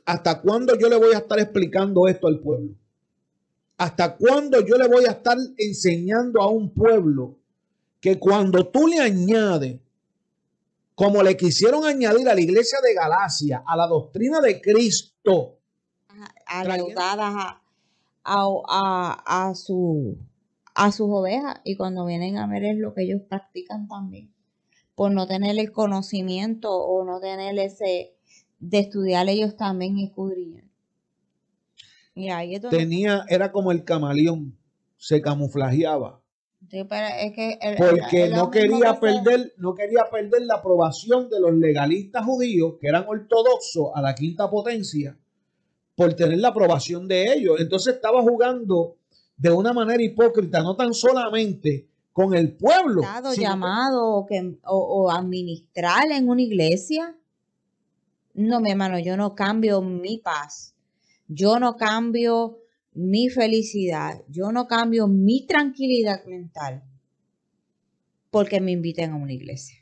¿Hasta cuándo yo le voy a estar explicando esto al pueblo? ¿Hasta cuándo yo le voy a estar enseñando a un pueblo que cuando tú le añades, como le quisieron añadir a la iglesia de Galacia, a la doctrina de Cristo, adeudadas a sus ovejas, y cuando vienen a ver es lo que ellos practican también, por no tener el conocimiento o no tener ese de estudiar, ellos también escudriñan. Y ahí es donde era como el camaleón, se camuflajeaba. Sí, pero es que porque no quería perder la aprobación de los legalistas judíos, que eran ortodoxos a la quinta potencia, por tener la aprobación de ellos. Entonces estaba jugando de una manera hipócrita, no tan solamente con el pueblo, llamado o administrar en una iglesia. No, mi hermano, yo no cambio mi paz, yo no cambio mi felicidad, yo no cambio mi tranquilidad mental porque me inviten a una iglesia.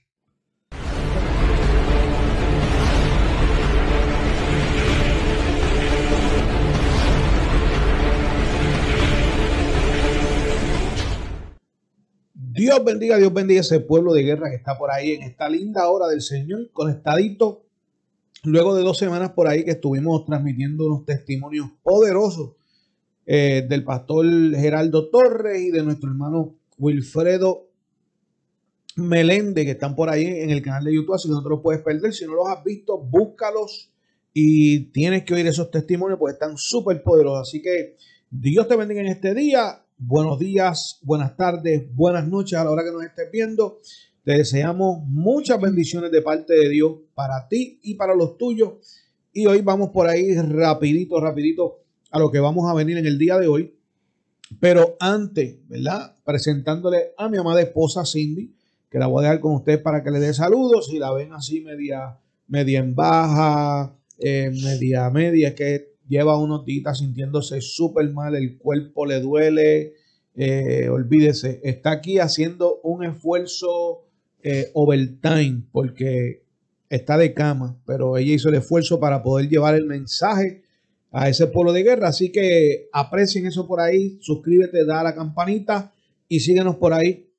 Dios bendiga ese pueblo de guerra que está por ahí en esta linda hora del Señor, conectadito. Luego de 2 semanas por ahí que estuvimos transmitiendo unos testimonios poderosos del pastor Geraldo Torres y de nuestro hermano Wilfredo Meléndez, que están por ahí en el canal de YouTube, así que no te los puedes perder. Si no los has visto, búscalos y tienes que oír esos testimonios porque están súper poderosos. Así que Dios te bendiga en este día. Buenos días, buenas tardes, buenas noches a la hora que nos estés viendo. Te deseamos muchas bendiciones de parte de Dios para ti y para los tuyos. Y hoy vamos por ahí rapidito a lo que vamos a venir en el día de hoy. Pero antes, ¿verdad? Presentándole a mi amada esposa Cindy, que la voy a dejar con ustedes para que le dé saludos. Si la ven así media en baja, media, es que lleva unos días sintiéndose súper mal, el cuerpo le duele. Olvídese, está aquí haciendo un esfuerzo overtime porque está de cama, pero ella hizo el esfuerzo para poder llevar el mensaje a ese pueblo de guerra. Así que aprecien eso por ahí, suscríbete, da a la campanita y síguenos por ahí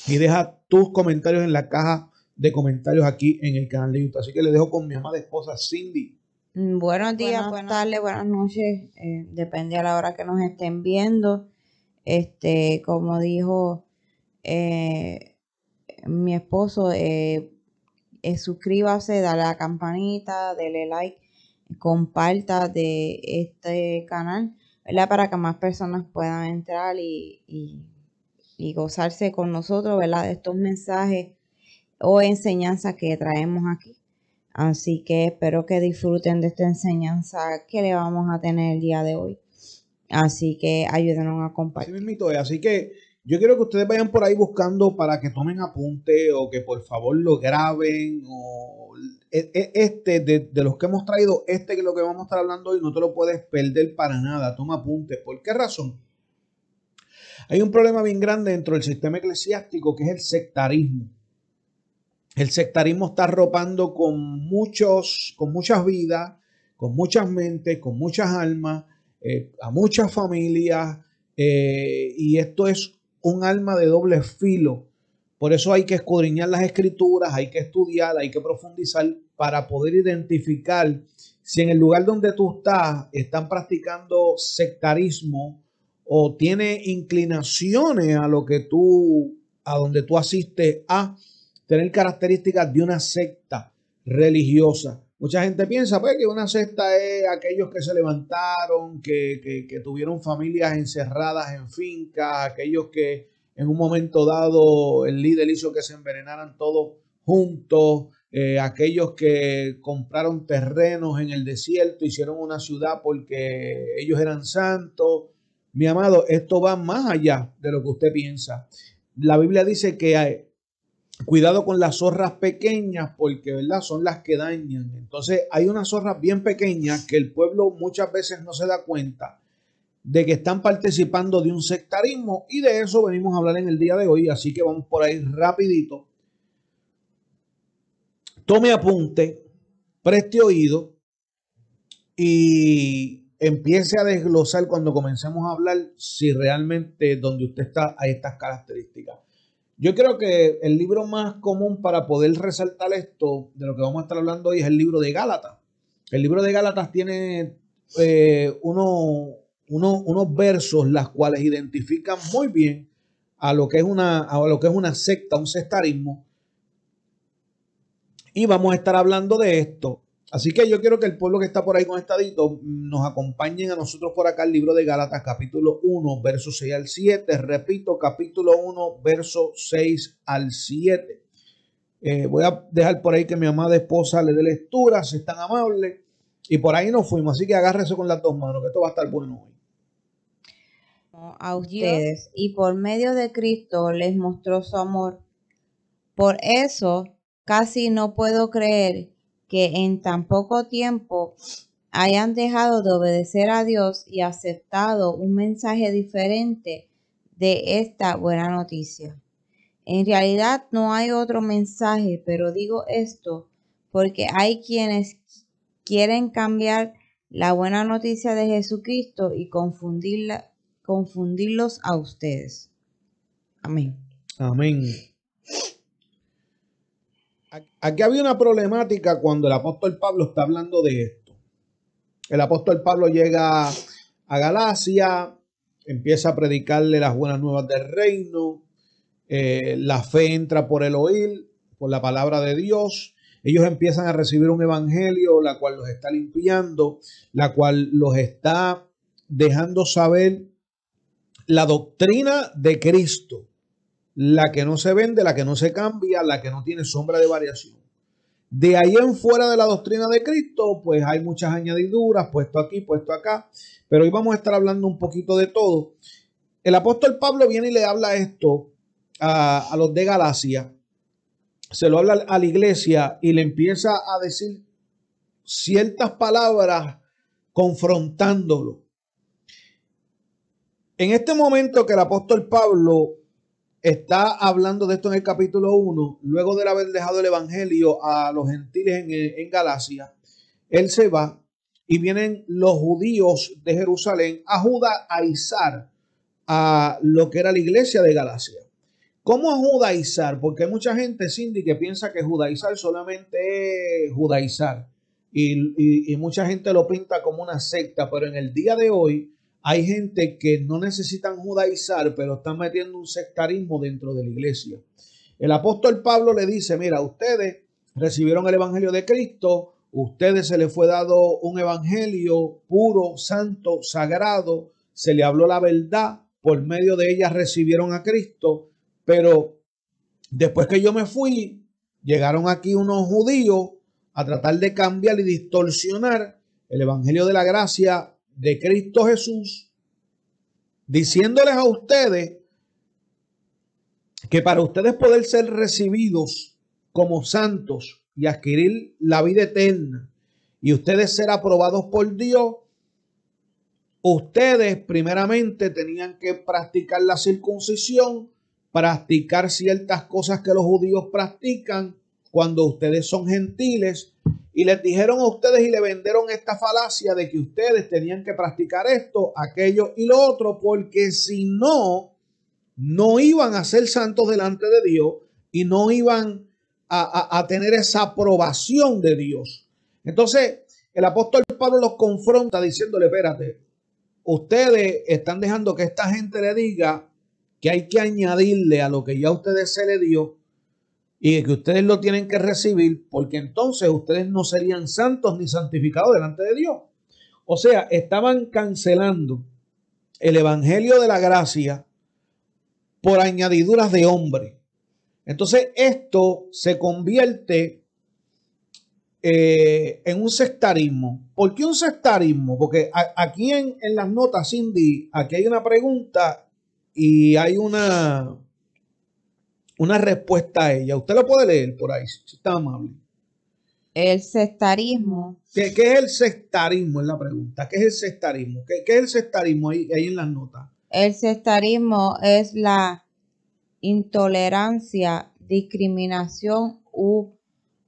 y deja tus comentarios en la caja de comentarios aquí en el canal de YouTube. Así que le dejo con mi amada esposa Cindy. Buenos días, buenas tardes, buenas noches, depende a la hora que nos estén viendo. Como dijo mi esposo, suscríbase, dale a la campanita, dele like, comparta de este canal, ¿verdad? Para que más personas puedan entrar y gozarse con nosotros, ¿verdad? De estos mensajes o enseñanzas que traemos aquí. Así que espero que disfruten de esta enseñanza que le vamos a tener el día de hoy. Así que ayúdenos a compartir. Así que yo quiero que ustedes vayan por ahí buscando para que tomen apunte o que por favor lo graben. O de los que hemos traído, que es lo que vamos a estar hablando hoy, no te lo puedes perder para nada. Toma apunte. ¿Por qué razón? Hay un problema bien grande dentro del sistema eclesiástico que es el sectarismo. El sectarismo está arropando con muchas vidas, con muchas mentes, con muchas almas, a muchas familias, y esto es un arma de doble filo. Por eso hay que escudriñar las escrituras, hay que estudiar, hay que profundizar para poder identificar si en el lugar donde tú están practicando sectarismo o tiene inclinaciones a donde tú asistes a tener características de una secta religiosa. Mucha gente piensa pues, que una secta es aquellos que se levantaron, que tuvieron familias encerradas en fincas, aquellos que en un momento dado el líder hizo que se envenenaran todos juntos, aquellos que compraron terrenos en el desierto, hicieron una ciudad porque ellos eran santos. Mi amado, esto va más allá de lo que usted piensa. La Biblia dice que hay cuidado con las zorras pequeñas porque, ¿verdad?, son las que dañan. Entonces hay unas zorras bien pequeñas que el pueblo muchas veces no se da cuenta de que están participando de un sectarismo, y de eso venimos a hablar en el día de hoy. Así que vamos por ahí rapidito. Tome apunte, preste oído y empiece a desglosar cuando comencemos a hablar si realmente donde usted está hay estas características. Yo creo que el libro más común para poder resaltar esto de lo que vamos a estar hablando hoy es el libro de Gálatas. El libro de Gálatas tiene unos versos las cuales identifican muy bien a lo que es una secta, un sectarismo. Y vamos a estar hablando de esto. Así que yo quiero que el pueblo que está por ahí conectadito nos acompañen a nosotros por acá el libro de Gálatas, capítulo 1, versos 6 al 7. Repito, capítulo 1, versos 6 al 7. Voy a dejar por ahí que mi amada esposa le dé lectura, si es tan amable. Y por ahí nos fuimos. Así que agárrese con las dos manos, que esto va a estar bueno hoy. A ustedes, y por medio de Cristo les mostró su amor. Por eso casi no puedo creer que en tan poco tiempo hayan dejado de obedecer a Dios y aceptado un mensaje diferente de esta buena noticia. En realidad no hay otro mensaje, pero digo esto porque hay quienes quieren cambiar la buena noticia de Jesucristo y confundirlos a ustedes. Amén. Amén. Aquí había una problemática cuando el apóstol Pablo está hablando de esto. El apóstol Pablo llega a Galacia, empieza a predicarle las buenas nuevas del reino. La fe entra por el oír, por la palabra de Dios. Ellos empiezan a recibir un evangelio, la cual los está limpiando, la cual los está dejando saber la doctrina de Cristo, la que no se vende, la que no se cambia, la que no tiene sombra de variación. De ahí en fuera de la doctrina de Cristo, pues hay muchas añadiduras, puesto aquí, puesto acá, pero hoy vamos a estar hablando un poquito de todo. El apóstol Pablo viene y le habla esto a los de Galacia, se lo habla a la iglesia y le empieza a decir ciertas palabras confrontándolo. En este momento que el apóstol Pablo está hablando de esto en el capítulo 1, luego de haber dejado el evangelio a los gentiles en Galacia, él se va y vienen los judíos de Jerusalén a judaizar a lo que era la iglesia de Galacia. ¿Cómo judaizar? Porque hay mucha gente, Cindy, que piensa que judaizar solamente es judaizar. Y mucha gente lo pinta como una secta, pero en el día de hoy hay gente que no necesitan judaizar, pero están metiendo un sectarismo dentro de la iglesia. El apóstol Pablo le dice, mira, ustedes recibieron el evangelio de Cristo, ustedes se les fue dado un evangelio puro, santo, sagrado, se le habló la verdad, por medio de ella recibieron a Cristo, pero después que yo me fui, llegaron aquí unos judíos a tratar de cambiar y distorsionar el evangelio de la gracia de Cristo Jesús, diciéndoles a ustedes que para ustedes poder ser recibidos como santos y adquirir la vida eterna y ustedes ser aprobados por Dios, ustedes primeramente tenían que practicar la circuncisión, practicar ciertas cosas que los judíos practican cuando ustedes son gentiles, y les dijeron a ustedes y le vendieron esta falacia de que ustedes tenían que practicar esto, aquello y lo otro, porque si no, no iban a ser santos delante de Dios y no iban a tener esa aprobación de Dios. Entonces, el apóstol Pablo los confronta diciéndole, espérate, ustedes están dejando que esta gente le diga que hay que añadirle a lo que ya a ustedes se le dio y que ustedes lo tienen que recibir, porque entonces ustedes no serían santos ni santificados delante de Dios. O sea, estaban cancelando el evangelio de la gracia por añadiduras de hombre. Entonces esto se convierte en un sectarismo. ¿Por qué un sectarismo? Porque aquí en las notas, Cindy, aquí hay una pregunta y hay una respuesta a ella. Usted lo puede leer por ahí, si está amable. El sectarismo. ¿Qué es el sectarismo? Es la pregunta. ¿Qué es el sectarismo? ¿Qué es el sectarismo ahí en las notas? El sectarismo es la intolerancia, discriminación u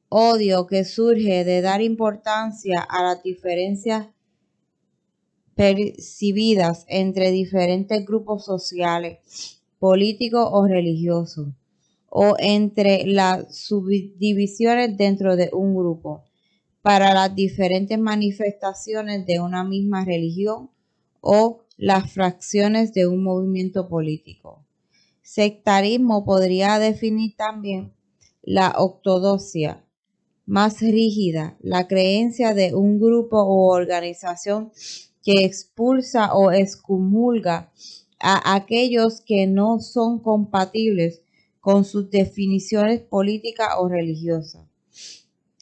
odio que surge de dar importancia a las diferencias percibidas entre diferentes grupos sociales, políticos o religiosos, o entre las subdivisiones dentro de un grupo, para las diferentes manifestaciones de una misma religión o las fracciones de un movimiento político. Sectarismo podría definir también la ortodoxia más rígida, la creencia de un grupo o organización que expulsa o excomulga a aquellos que no son compatibles con sus definiciones políticas o religiosas.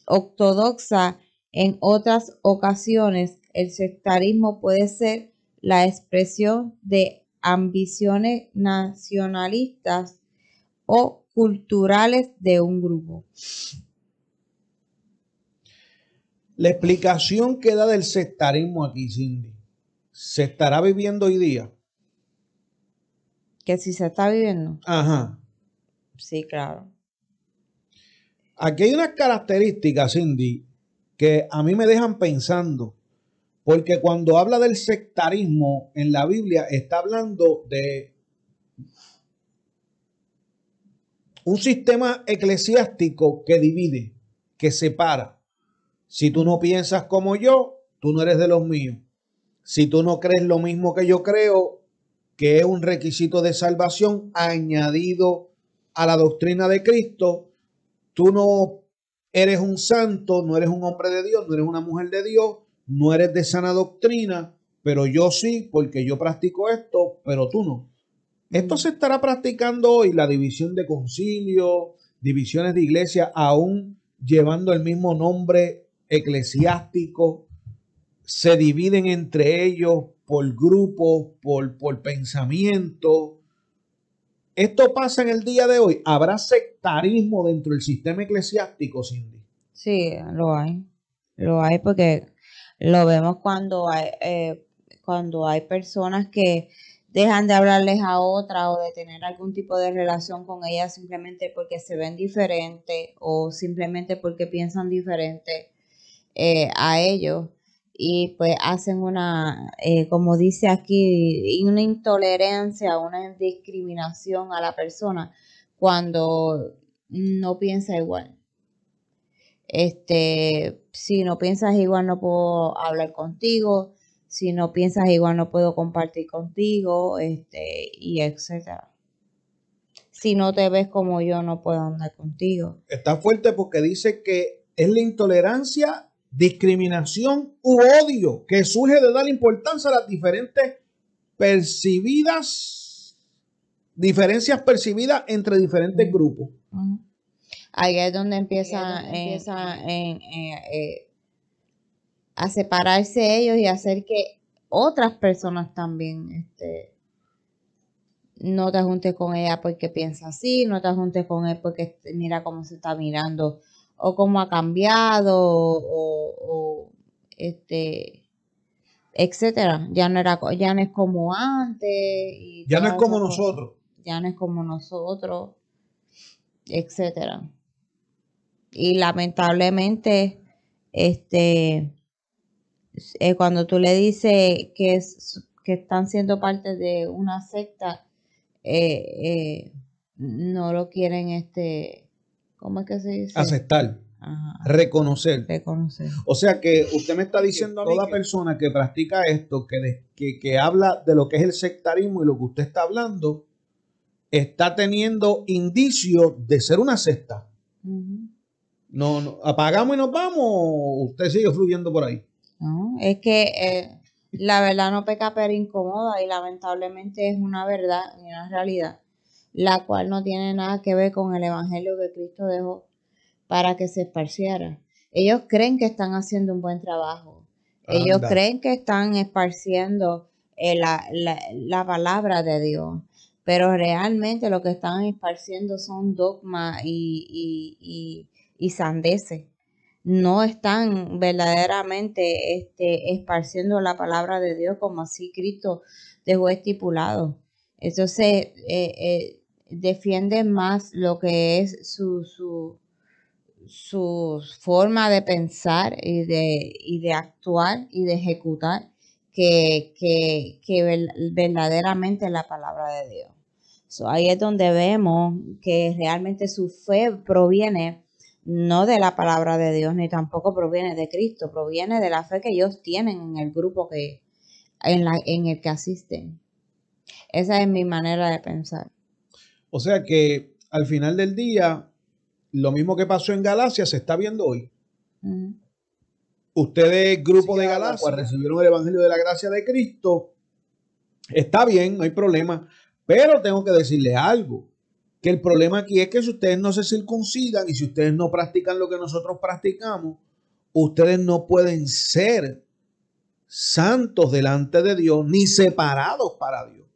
Ortodoxa, en otras ocasiones, el sectarismo puede ser la expresión de ambiciones nacionalistas o culturales de un grupo. La explicación que da del sectarismo aquí, Cindy, ¿se estará viviendo hoy día? Que si se está viviendo. Ajá. Sí, claro. Aquí hay unas características, Cindy, que a mí me dejan pensando, porque cuando habla del sectarismo en la Biblia está hablando de un sistema eclesiástico que divide, que separa. Si tú no piensas como yo, tú no eres de los míos. Si tú no crees lo mismo que yo creo, que es un requisito de salvación añadido a la doctrina de Cristo, tú no eres un santo, no eres un hombre de Dios, no eres una mujer de Dios, no eres de sana doctrina, pero yo sí, porque yo practico esto, pero tú no. Esto se estará practicando hoy, la división de concilio, divisiones de iglesia, aún llevando el mismo nombre eclesiástico, se dividen entre ellos por grupos, por pensamiento. Esto pasa en el día de hoy. ¿Habrá sectarismo dentro del sistema eclesiástico, Cindy? Sí, lo hay. Lo hay porque lo vemos cuando hay personas que dejan de hablarles a otra o de tener algún tipo de relación con ellas simplemente porque se ven diferentes o simplemente porque piensan diferente a ellos y pues hacen como dice aquí, una intolerancia, una discriminación a la persona cuando no piensa igual. Si no piensas igual no puedo hablar contigo, si no piensas igual no puedo compartir contigo, y etcétera. Si no te ves como yo no puedo andar contigo. Está fuerte porque dice que es la intolerancia, discriminación u odio que surge de dar importancia a las diferencias percibidas entre diferentes grupos. Uh-huh. Ahí es donde empieza a separarse ellos y hacer que otras personas también no te juntes con ella porque piensa así, no te juntes con él porque mira cómo se está mirando o cómo ha cambiado o etcétera. Ya no es como antes y ya no es como cosas. nosotros. Ya no es como nosotros, etcétera. Y lamentablemente, cuando tú le dices que están siendo parte de una secta, no lo quieren, ¿cómo es que se dice? Aceptar. Ajá. Reconocer. O sea que usted me está diciendo a mí toda persona que practica esto, que habla de lo que es el sectarismo y lo que usted está hablando, está teniendo indicios de ser una secta. Uh-huh. No, apagamos y nos vamos, o usted sigue fluyendo por ahí. No, es que la verdad no peca pero incomoda y lamentablemente es una verdad y una realidad, la cual no tiene nada que ver con el evangelio que Cristo dejó para que se esparciera. Ellos creen que están haciendo un buen trabajo. Ellos creen que están esparciendo la palabra de Dios, pero realmente lo que están esparciendo son dogmas y sandeces. No están verdaderamente esparciendo la palabra de Dios como así Cristo dejó estipulado. Entonces, defienden más lo que es su forma de pensar y de actuar y de ejecutar verdaderamente la palabra de Dios. So, ahí es donde vemos que realmente su fe proviene no de la palabra de Dios, ni tampoco proviene de Cristo, proviene de la fe que ellos tienen en el grupo en el que asisten. Esa es mi manera de pensar. O sea que al final del día, lo mismo que pasó en Galacia se está viendo hoy. Ustedes, grupo de Galacia, recibieron el Evangelio de la gracia de Cristo. Está bien, no hay problema. Pero tengo que decirles algo. Que el problema aquí es que si ustedes no se circuncidan y si ustedes no practican lo que nosotros practicamos, ustedes no pueden ser santos delante de Dios ni separados para Dios.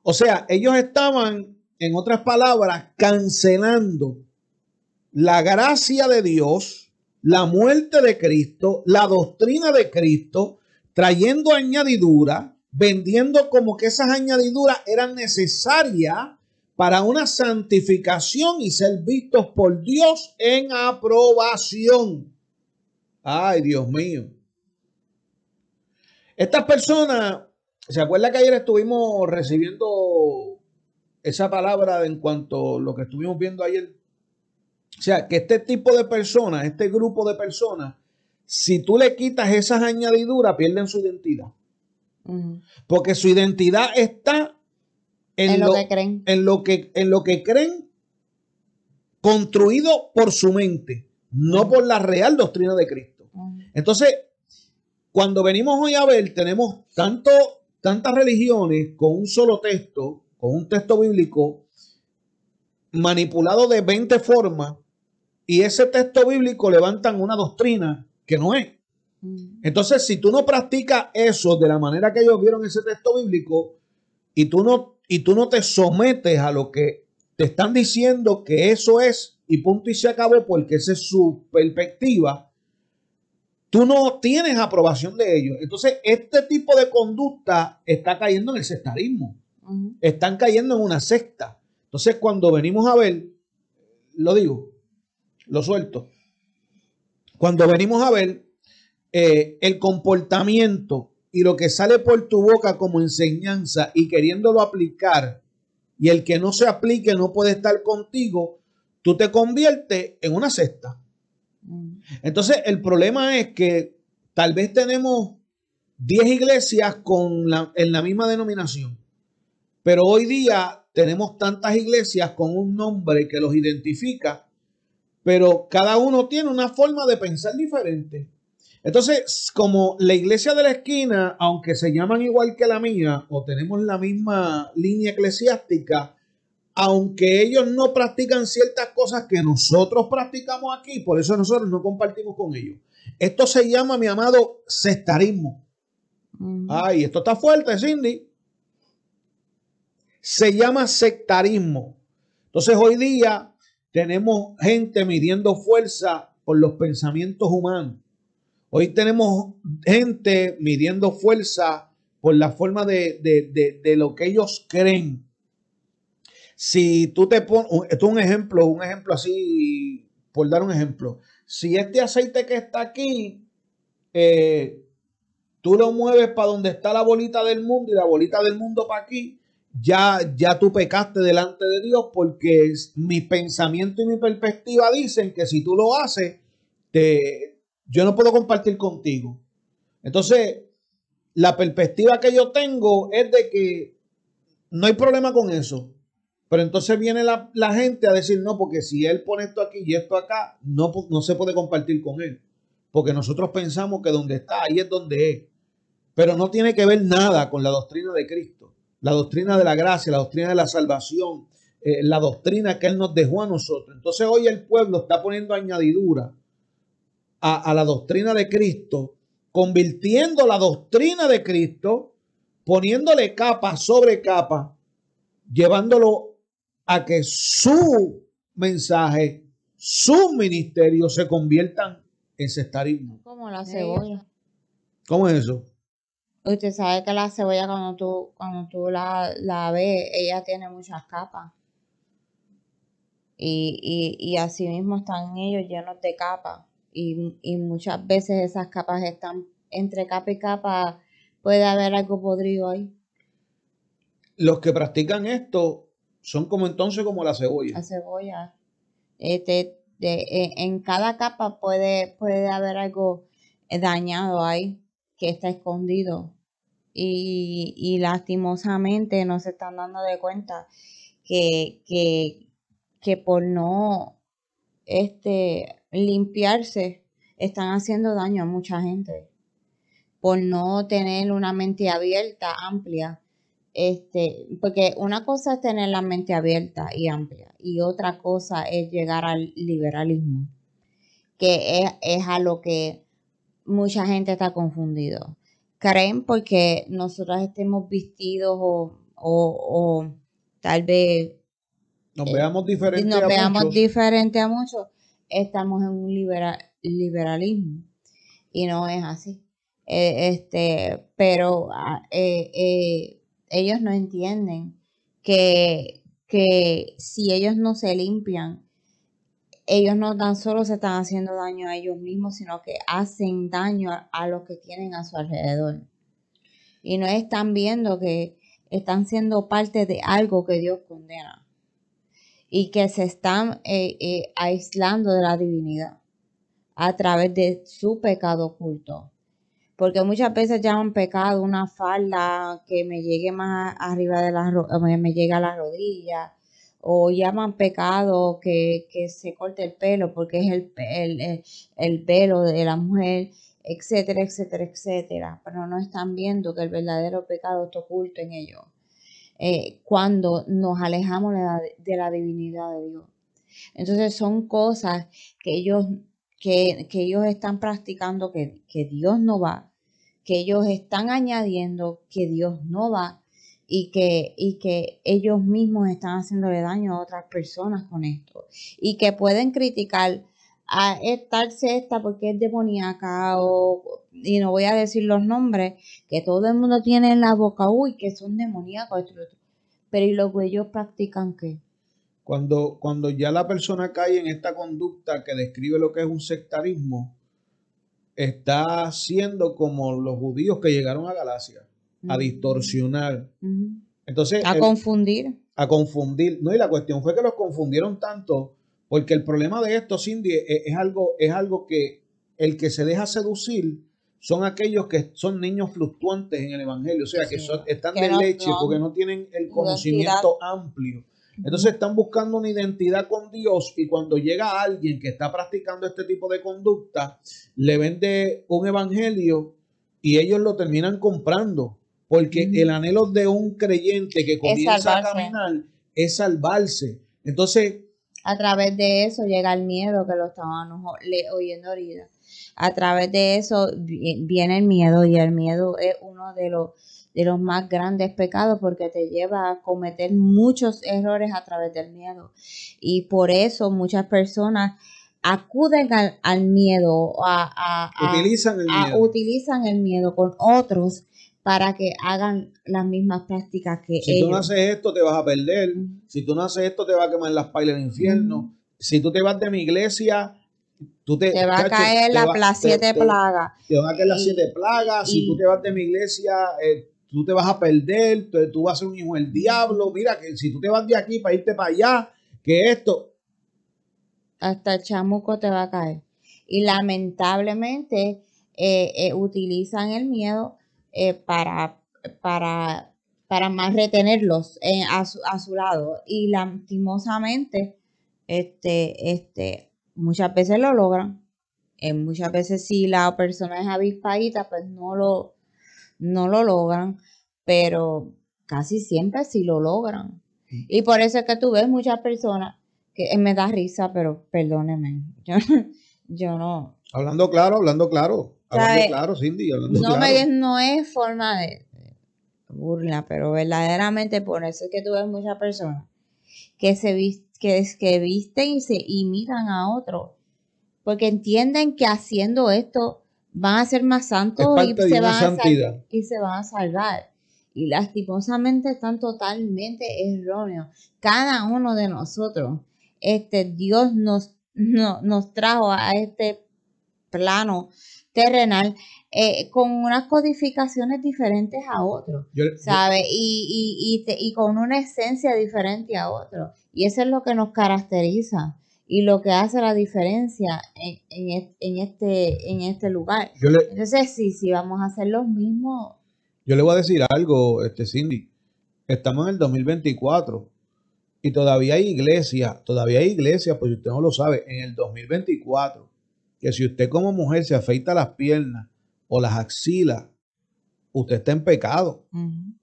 O sea, ellos estaban, en otras palabras, cancelando la gracia de Dios, la muerte de Cristo, la doctrina de Cristo, trayendo añadidura, vendiendo como que esas añadiduras eran necesarias para una santificación y ser vistos por Dios en aprobación. Ay, Dios mío. Estas personas, ¿se acuerda que ayer estuvimos recibiendo esa palabra en cuanto a lo que estuvimos viendo ayer? O sea, que este tipo de personas, este grupo de personas, si tú le quitas esas añadiduras, pierden su identidad. Porque su identidad está en lo que creen. En lo que creen, construido por su mente, no por la real doctrina de Cristo. Entonces, cuando venimos hoy a ver, tenemos tantas religiones con un solo texto, con un texto bíblico manipulado de 20 formas, y ese texto bíblico levantan una doctrina que no es. Entonces, si tú no practicas eso de la manera que ellos vieron ese texto bíblico y tú no te sometes a lo que te están diciendo que eso es y punto y se acabó porque esa es su perspectiva, tú no tienes aprobación de ellos. Entonces, este tipo de conducta está cayendo en el sectarismo. Están cayendo en una secta. Entonces, cuando venimos a ver, lo suelto. Cuando venimos a ver el comportamiento y lo que sale por tu boca como enseñanza y queriéndolo aplicar, y el que no se aplique no puede estar contigo, tú te conviertes en una secta. Entonces, el problema es que tal vez tenemos 10 iglesias en la misma denominación, pero hoy día tenemos tantas iglesias con un nombre que los identifica, pero cada uno tiene una forma de pensar diferente. Entonces, como la iglesia de la esquina, aunque se llaman igual que la mía o tenemos la misma línea eclesiástica, aunque ellos no practican ciertas cosas que nosotros practicamos aquí, por eso nosotros no compartimos con ellos. Esto se llama, mi amado, sectarismo. Ay, esto está fuerte, Cindy. Se llama sectarismo. Entonces, hoy día tenemos gente midiendo fuerza por los pensamientos humanos. Hoy tenemos gente midiendo fuerza por la forma de lo que ellos creen. Si tú te pones, esto es un ejemplo así, por dar un ejemplo. Si este aceite que está aquí, tú lo mueves para donde está la bolita del mundo y la bolita del mundo para aquí, ya tú pecaste delante de Dios porque mi pensamiento y mi perspectiva dicen que si tú lo haces, yo no puedo compartir contigo. Entonces, la perspectiva que yo tengo es de que no hay problema con eso. Pero entonces viene la gente a decir, no, porque si él pone esto aquí y esto acá, no se puede compartir con él. Porque nosotros pensamos que donde está, ahí es donde es. Pero no tiene que ver nada con la doctrina de Cristo. La doctrina de la gracia, la doctrina de la salvación, la doctrina que él nos dejó a nosotros. Entonces hoy el pueblo está poniendo añadidura a la doctrina de Cristo, convirtiendo la doctrina de Cristo, poniéndole capa sobre capa, llevándolo a que su mensaje, su ministerio se conviertan en sectarismo. Como la cebolla. ¿Cómo es eso? Usted sabe que la cebolla cuando tú la ves, ella tiene muchas capas. Y así mismo están ellos llenos de capas. Y muchas veces esas capas están entre capa y capa puede haber algo podrido ahí. Los que practican esto son como entonces como la cebolla. La cebolla. En cada capa puede haber algo dañado ahí que está escondido. Y lastimosamente no se están dando de cuenta que por no limpiarse están haciendo daño a mucha gente. Por no tener una mente abierta, amplia. Porque una cosa es tener la mente abierta y amplia y otra cosa es llegar al liberalismo, que es a lo que mucha gente está confundido. Creen porque nosotros estemos vestidos o tal vez Nos veamos diferentes nos a veamos muchos. diferente a muchos, estamos en un liberalismo y no es así. Pero ellos no entienden que si ellos no se limpian, ellos no tan solo se están haciendo daño a ellos mismos, sino que hacen daño a los que tienen a su alrededor. Y no están viendo que están siendo parte de algo que Dios condena y que se están aislando de la divinidad a través de su pecado oculto. Porque muchas veces llaman pecado una falda que me llegue más arriba de me llega a la rodilla, o llaman pecado que se corte el pelo porque es el pelo de la mujer, etcétera, etcétera, etcétera. Pero no están viendo que el verdadero pecado está oculto en ellos. Cuando nos alejamos de la divinidad de Dios. Entonces son cosas que ellos están practicando que Dios no va, que ellos están añadiendo que Dios no va y que ellos mismos están haciéndole daño a otras personas con esto y que pueden criticar a tal secta porque es demoníaca y no voy a decir los nombres, que todo el mundo tiene en la boca, uy, que son demoníacos, pero ¿y lo que ellos practican qué? Cuando ya la persona cae en esta conducta que describe lo que es un sectarismo, está siendo como los judíos que llegaron a Galacia, a distorsionar. Entonces, a confundir. A confundir. No, y la cuestión fue que los confundieron tanto, porque el problema de esto, Cindy, es algo que el que se deja seducir son aquellos que son niños fluctuantes en el evangelio, o sea, que están de leche porque no tienen el conocimiento amplio. Entonces están buscando una identidad con Dios y cuando llega alguien que está practicando este tipo de conducta, le vende un evangelio y ellos lo terminan comprando porque el anhelo de un creyente que comienza a caminar es salvarse. Entonces, a través de eso llega el miedo que lo estábamos oyendo ahorita. A través de eso viene el miedo y el miedo es uno de los más grandes pecados porque te lleva a cometer muchos errores a través del miedo. Y por eso muchas personas acuden al miedo, utilizan el miedo con otros para que hagan las mismas prácticas que ellos. Si tú no haces esto, te vas a perder. Si tú no haces esto, te va a quemar las pailas del infierno. Si tú te vas de mi iglesia, te va a caer las 7 plagas. Te van a caer las 7 plagas. Si tú te vas de mi iglesia, tú te vas a perder. Tú vas a ser un hijo del diablo. Mira, que si tú te vas de aquí para irte para allá, que esto. Hasta el chamuco te va a caer. Y lamentablemente utilizan el miedo para más retenerlos a su lado. Y lastimosamente, muchas veces lo logran. Muchas veces si la persona es avispadita, pues no lo logran. Pero casi siempre sí lo logran. Y por eso es que tú ves muchas personas que me da risa, pero perdóneme. Yo no. Hablando claro, Cindy. No es forma de burla, pero verdaderamente por eso es que tú ves muchas personas que visten y se imitan a otros, porque entienden que haciendo esto van a ser más santos y se van a salvar. Y lastimosamente están totalmente erróneos. Cada uno de nosotros, Dios nos trajo a este plano terrenal, con unas codificaciones diferentes a otros, ¿sabes? Y con una esencia diferente a otros. Y eso es lo que nos caracteriza y lo que hace la diferencia en este lugar. Entonces, sí, vamos a hacer los mismos. Yo le voy a decir algo, Cindy. Estamos en el 2024 y todavía hay iglesias, pues usted no lo sabe, en el 2024, que si usted como mujer se afeita las piernas o las axilas, usted está en pecado,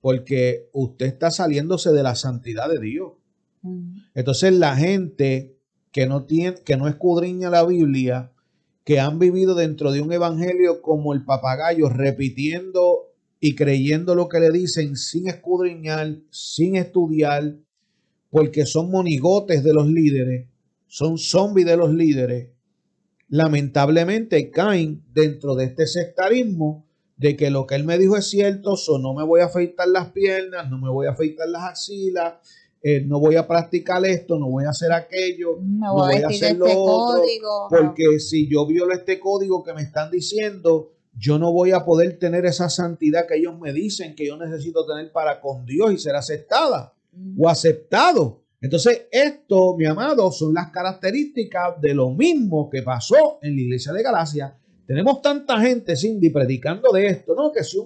porque usted está saliéndose de la santidad de Dios. Entonces la gente que no escudriña la Biblia, que han vivido dentro de un evangelio como el papagayo, repitiendo y creyendo lo que le dicen sin escudriñar, sin estudiar, porque son monigotes de los líderes, son zombies de los líderes, lamentablemente caen dentro de este sectarismo de que lo que él me dijo es cierto, no me voy a afeitar las piernas, no me voy a afeitar las axilas, no voy a practicar esto, no voy a hacer aquello, no voy a hacer lo otro, porque si yo violo este código que me están diciendo, yo no voy a poder tener esa santidad que ellos me dicen que yo necesito tener para con Dios y ser aceptada o aceptado. Entonces, esto, mi amado, son las características de lo mismo que pasó en la iglesia de Galacia. Tenemos tanta gente, Cindy, predicando de esto, ¿no? Que si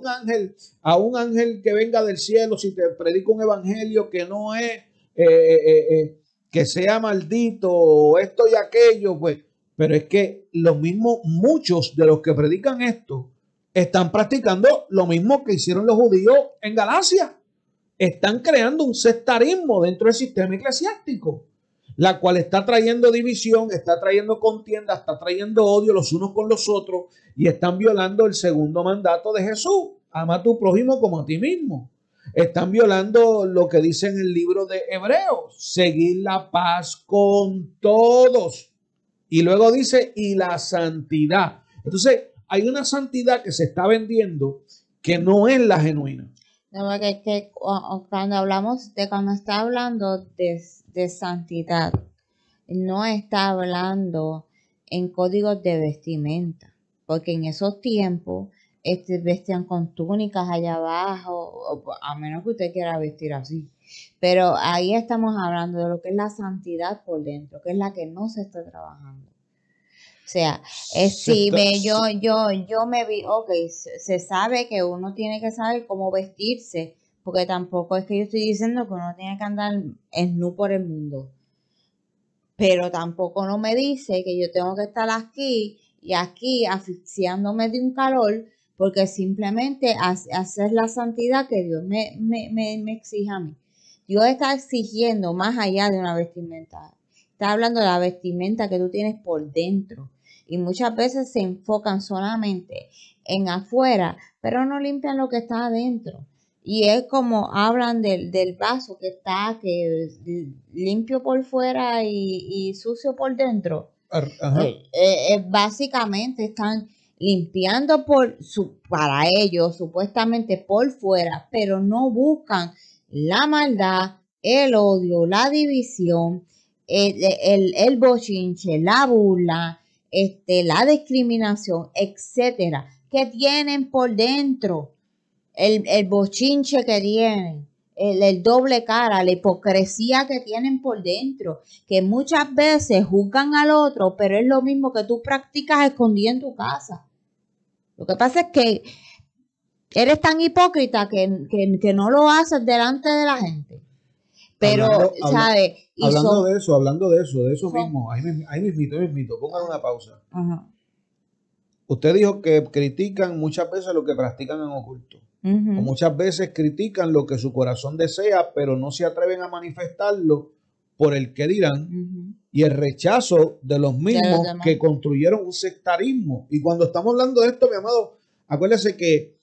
a un ángel que venga del cielo, si te predica un evangelio que no es, que sea maldito, o esto y aquello, pues, pero es que los mismos, muchos de los que predican esto, están practicando lo mismo que hicieron los judíos en Galacia. Están creando un sectarismo dentro del sistema eclesiástico, la cual está trayendo división, está trayendo contienda, está trayendo odio los unos con los otros y están violando el segundo mandato de Jesús. Ama a tu prójimo como a ti mismo. Están violando lo que dice en el libro de Hebreos, seguir la paz con todos. Y luego dice, y la santidad. Entonces, hay una santidad que se está vendiendo que no es la genuina. No, porque cuando está hablando de santidad, no está hablando en códigos de vestimenta, porque en esos tiempos vestían con túnicas allá abajo, a menos que usted quiera vestir así. Pero ahí estamos hablando de lo que es la santidad por dentro, que es la que no se está trabajando. O sea, yo me vi, ok, se sabe que uno tiene que saber cómo vestirse, porque tampoco es que yo estoy diciendo que uno tiene que andar nu por el mundo. Pero tampoco no me dice que yo tengo que estar aquí y aquí asfixiándome de un calor, porque simplemente hacer la santidad que Dios me exige a mí. Dios está exigiendo más allá de una vestimenta. Está hablando de la vestimenta que tú tienes por dentro. Y muchas veces se enfocan solamente en afuera, pero no limpian lo que está adentro. Y es como hablan del vaso que está limpio por fuera y sucio por dentro. Básicamente están limpiando para ellos, supuestamente por fuera, pero no buscan la maldad, el odio, la división, el bochinche, la burla, la discriminación, etcétera, que tienen por dentro, el bochinche que tienen, el doble cara, la hipocresía que tienen por dentro, que muchas veces juzgan al otro, pero es lo mismo que tú practicas escondido en tu casa. Lo que pasa es que eres tan hipócrita que no lo haces delante de la gente. Pero, ¿sabes? Hablando de eso mismo, ahí mismito, pongan una pausa. Ajá. Usted dijo que critican muchas veces lo que practican en oculto. O muchas veces critican lo que su corazón desea, pero no se atreven a manifestarlo por el que dirán y el rechazo de los mismos que construyeron un sectarismo. Y cuando estamos hablando de esto, mi amado, acuérdese que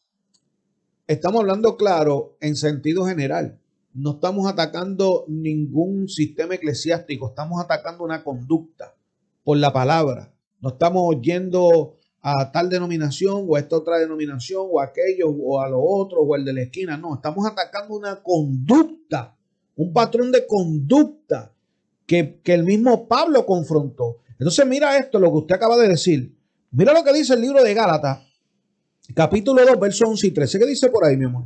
estamos hablando claro en sentido general. No estamos atacando ningún sistema eclesiástico, estamos atacando una conducta por la palabra. No estamos yendo a tal denominación o a esta otra denominación o a aquello o a lo otro o el de la esquina. No, estamos atacando una conducta, un patrón de conducta que el mismo Pablo confrontó. Entonces mira esto, lo que usted acaba de decir. Mira lo que dice el libro de Gálatas, capítulo 2, versos 11 y 13. ¿Qué dice por ahí, mi amor?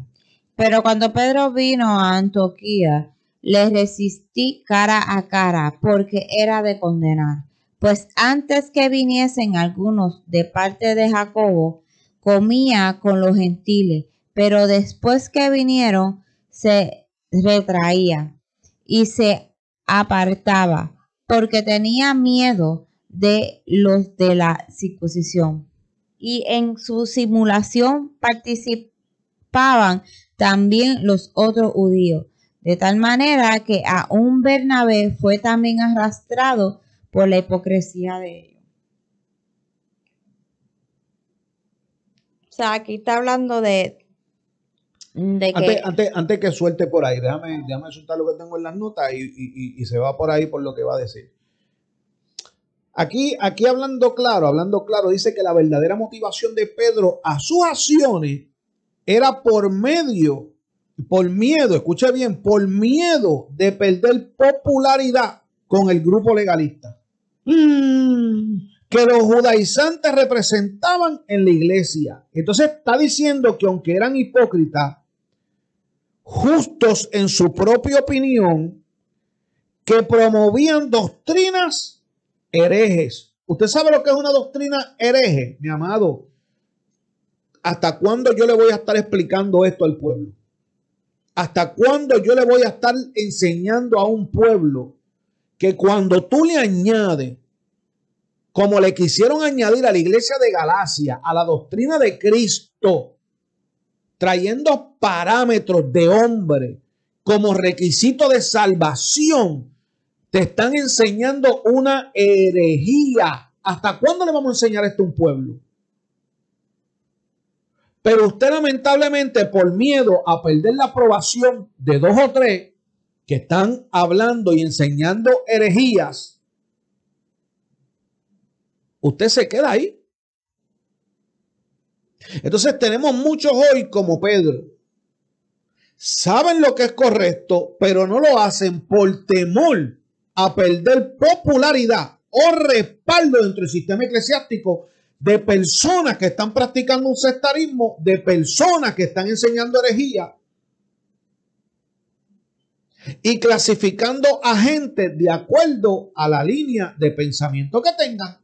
Pero cuando Pedro vino a Antioquía, le resistí cara a cara, porque era de condenar. Pues antes que viniesen algunos de parte de Jacobo, comía con los gentiles, pero después que vinieron, se retraía y se apartaba, porque tenía miedo de los de la circuncisión. Y en su simulación participaban también los otros judíos, de tal manera que aún Bernabé fue también arrastrado por la hipocresía de ellos. O sea, aquí está hablando de que... Antes que suelte por ahí, déjame soltar lo que tengo en las notas y se va por ahí por lo que va a decir. Aquí hablando claro, dice que la verdadera motivación de Pedro a sus acciones era por miedo, escuche bien, por miedo de perder popularidad con el grupo legalista que los judaizantes representaban en la iglesia. Entonces está diciendo que aunque eran hipócritas, justos en su propia opinión, que promovían doctrinas herejes. ¿Usted sabe lo que es una doctrina hereje, mi amado? ¿Hasta cuándo yo le voy a estar explicando esto al pueblo? ¿Hasta cuándo yo le voy a estar enseñando a un pueblo que cuando tú le añades, como le quisieron añadir a la iglesia de Galacia, a la doctrina de Cristo, trayendo parámetros de hombre como requisito de salvación, te están enseñando una herejía? ¿Hasta cuándo le vamos a enseñar esto a un pueblo? Pero usted lamentablemente, por miedo a perder la aprobación de 2 o 3 que están hablando y enseñando herejías, usted se queda ahí. Entonces tenemos muchos hoy como Pedro. Saben lo que es correcto, pero no lo hacen por temor a perder popularidad o respaldo dentro del sistema eclesiástico de personas que están practicando un sectarismo, de personas que están enseñando herejía y clasificando a gente de acuerdo a la línea de pensamiento que tengan.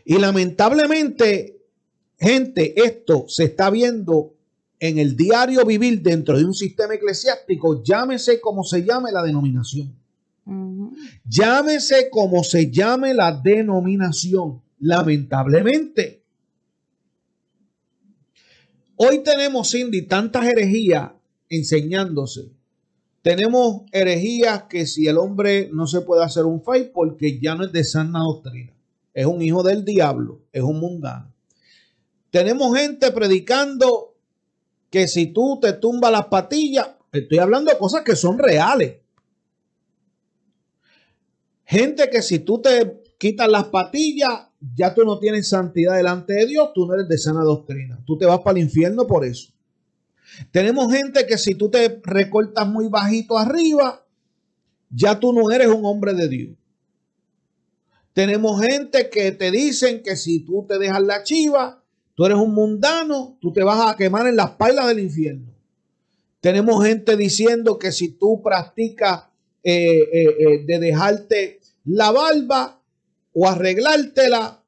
Y lamentablemente, gente, esto se está viendo en el diario vivir dentro de un sistema eclesiástico, llámese como se llame la denominación. Llámese como se llame la denominación. Lamentablemente, hoy tenemos, Cindy, tantas herejías enseñándose. Tenemos herejías que si el hombre no se puede hacer un fai porque ya no es de sana doctrina, es un hijo del diablo, es un mundano. Tenemos gente predicando que si tú te tumbas las patillas, estoy hablando de cosas que son reales. Gente que si tú te quitas las patillas, ya tú no tienes santidad delante de Dios, tú no eres de sana doctrina. Tú te vas para el infierno por eso. Tenemos gente que si tú te recortas muy bajito arriba, ya tú no eres un hombre de Dios. Tenemos gente que te dicen que si tú te dejas la chiva, tú eres un mundano, tú te vas a quemar en las pailas del infierno. Tenemos gente diciendo que si tú practicas de dejarte la barba o arreglártela,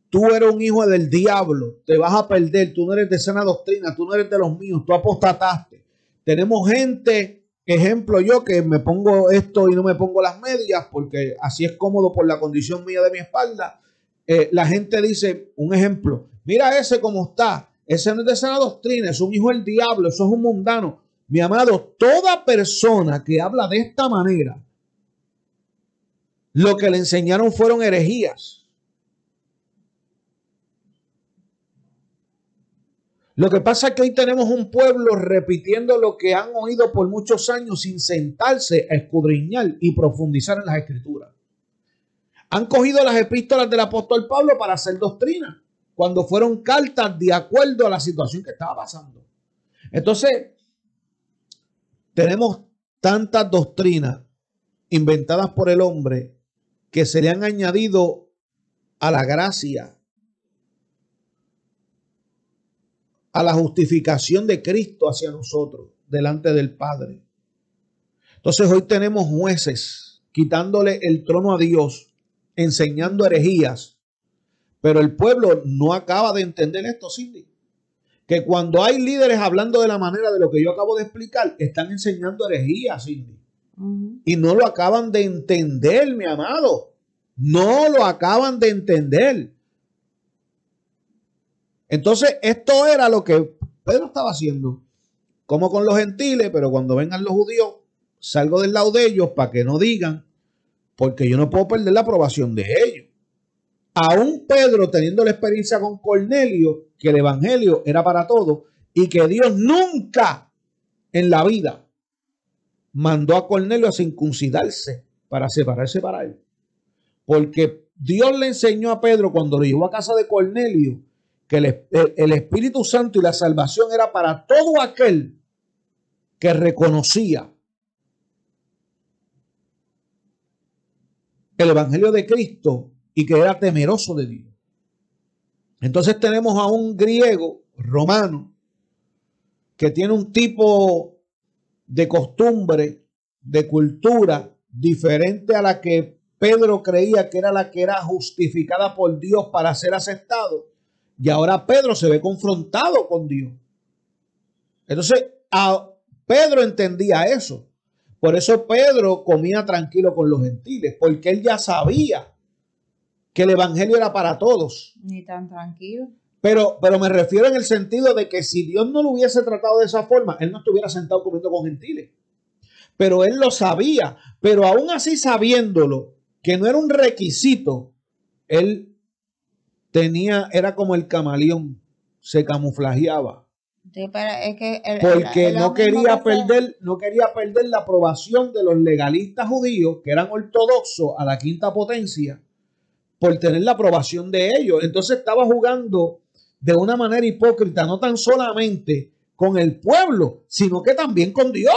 tú eres un hijo del diablo, te vas a perder, tú no eres de sana doctrina, tú no eres de los míos, tú apostataste. Tenemos gente, ejemplo yo, que me pongo esto y no me pongo las medias porque así es cómodo por la condición mía de mi espalda. La gente dice, un ejemplo, mira ese como está, ese no es de sana doctrina, es un hijo del diablo, eso es un mundano. Mi amado, toda persona que habla de esta manera, lo que le enseñaron fueron herejías. Lo que pasa es que hoy tenemos un pueblo repitiendo lo que han oído por muchos años sin sentarse a escudriñar y profundizar en las escrituras. Han cogido las epístolas del apóstol Pablo para hacer doctrina, cuando fueron cartas de acuerdo a la situación que estaba pasando. Entonces, tenemos tantas doctrinas inventadas por el hombre que se le han añadido a la gracia, a la justificación de Cristo hacia nosotros, delante del Padre. Entonces hoy tenemos jueces quitándole el trono a Dios, enseñando herejías, pero el pueblo no acaba de entender esto, Cindy. Que cuando hay líderes hablando de la manera de lo que yo acabo de explicar, están enseñando herejías, Cindy. Y no lo acaban de entender, mi amado. No lo acaban de entender. Entonces, esto era lo que Pedro estaba haciendo. Como con los gentiles, pero cuando vengan los judíos, salgo del lado de ellos para que no digan, porque yo no puedo perder la aprobación de ellos. Aún Pedro, teniendo la experiencia con Cornelio, que el evangelio era para todos y que Dios nunca en la vida mandó a Cornelio a circuncidarse para separarse para él. Porque Dios le enseñó a Pedro cuando lo llevó a casa de Cornelio que el Espíritu Santo y la salvación era para todo aquel que reconocía el evangelio de Cristo y que era temeroso de Dios. Entonces tenemos a un griego romano que tiene un tipo de costumbre, de cultura diferente a la que Pedro creía que era la que era justificada por Dios para ser aceptado. Y ahora Pedro se ve confrontado con Dios. Entonces, Pedro entendía eso. Por eso Pedro comía tranquilo con los gentiles, porque él ya sabía que el evangelio era para todos. Ni tan tranquilo. Pero me refiero en el sentido de que si Dios no lo hubiese tratado de esa forma, él no estuviera sentado comiendo con gentiles. Pero él lo sabía. Pero aún así sabiéndolo, que no era un requisito, él era como el camaleón, se camuflajeaba. Sí, pero es que porque no quería perder la aprobación de los legalistas judíos, que eran ortodoxos a la quinta potencia, por tener la aprobación de ellos. Entonces estaba jugando de una manera hipócrita, no tan solamente con el pueblo, sino que también con Dios.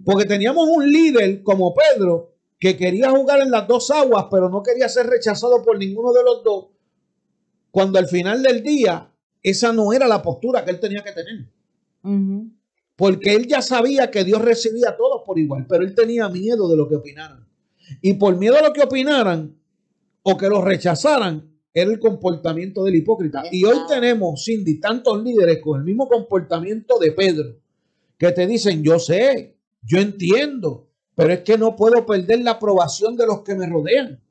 Porque teníamos un líder como Pedro que quería jugar en las dos aguas, pero no quería ser rechazado por ninguno de los dos, cuando al final del día esa no era la postura que él tenía que tener. Porque él ya sabía que Dios recibía a todos por igual, pero él tenía miedo de lo que opinaran. Y por miedo a lo que opinaran o que lo rechazaran, era el comportamiento del hipócrita. Y hoy tenemos, Cindy, tantos líderes con el mismo comportamiento de Pedro, que te dicen, yo sé, yo entiendo, pero es que no puedo perder la aprobación de los que me rodean.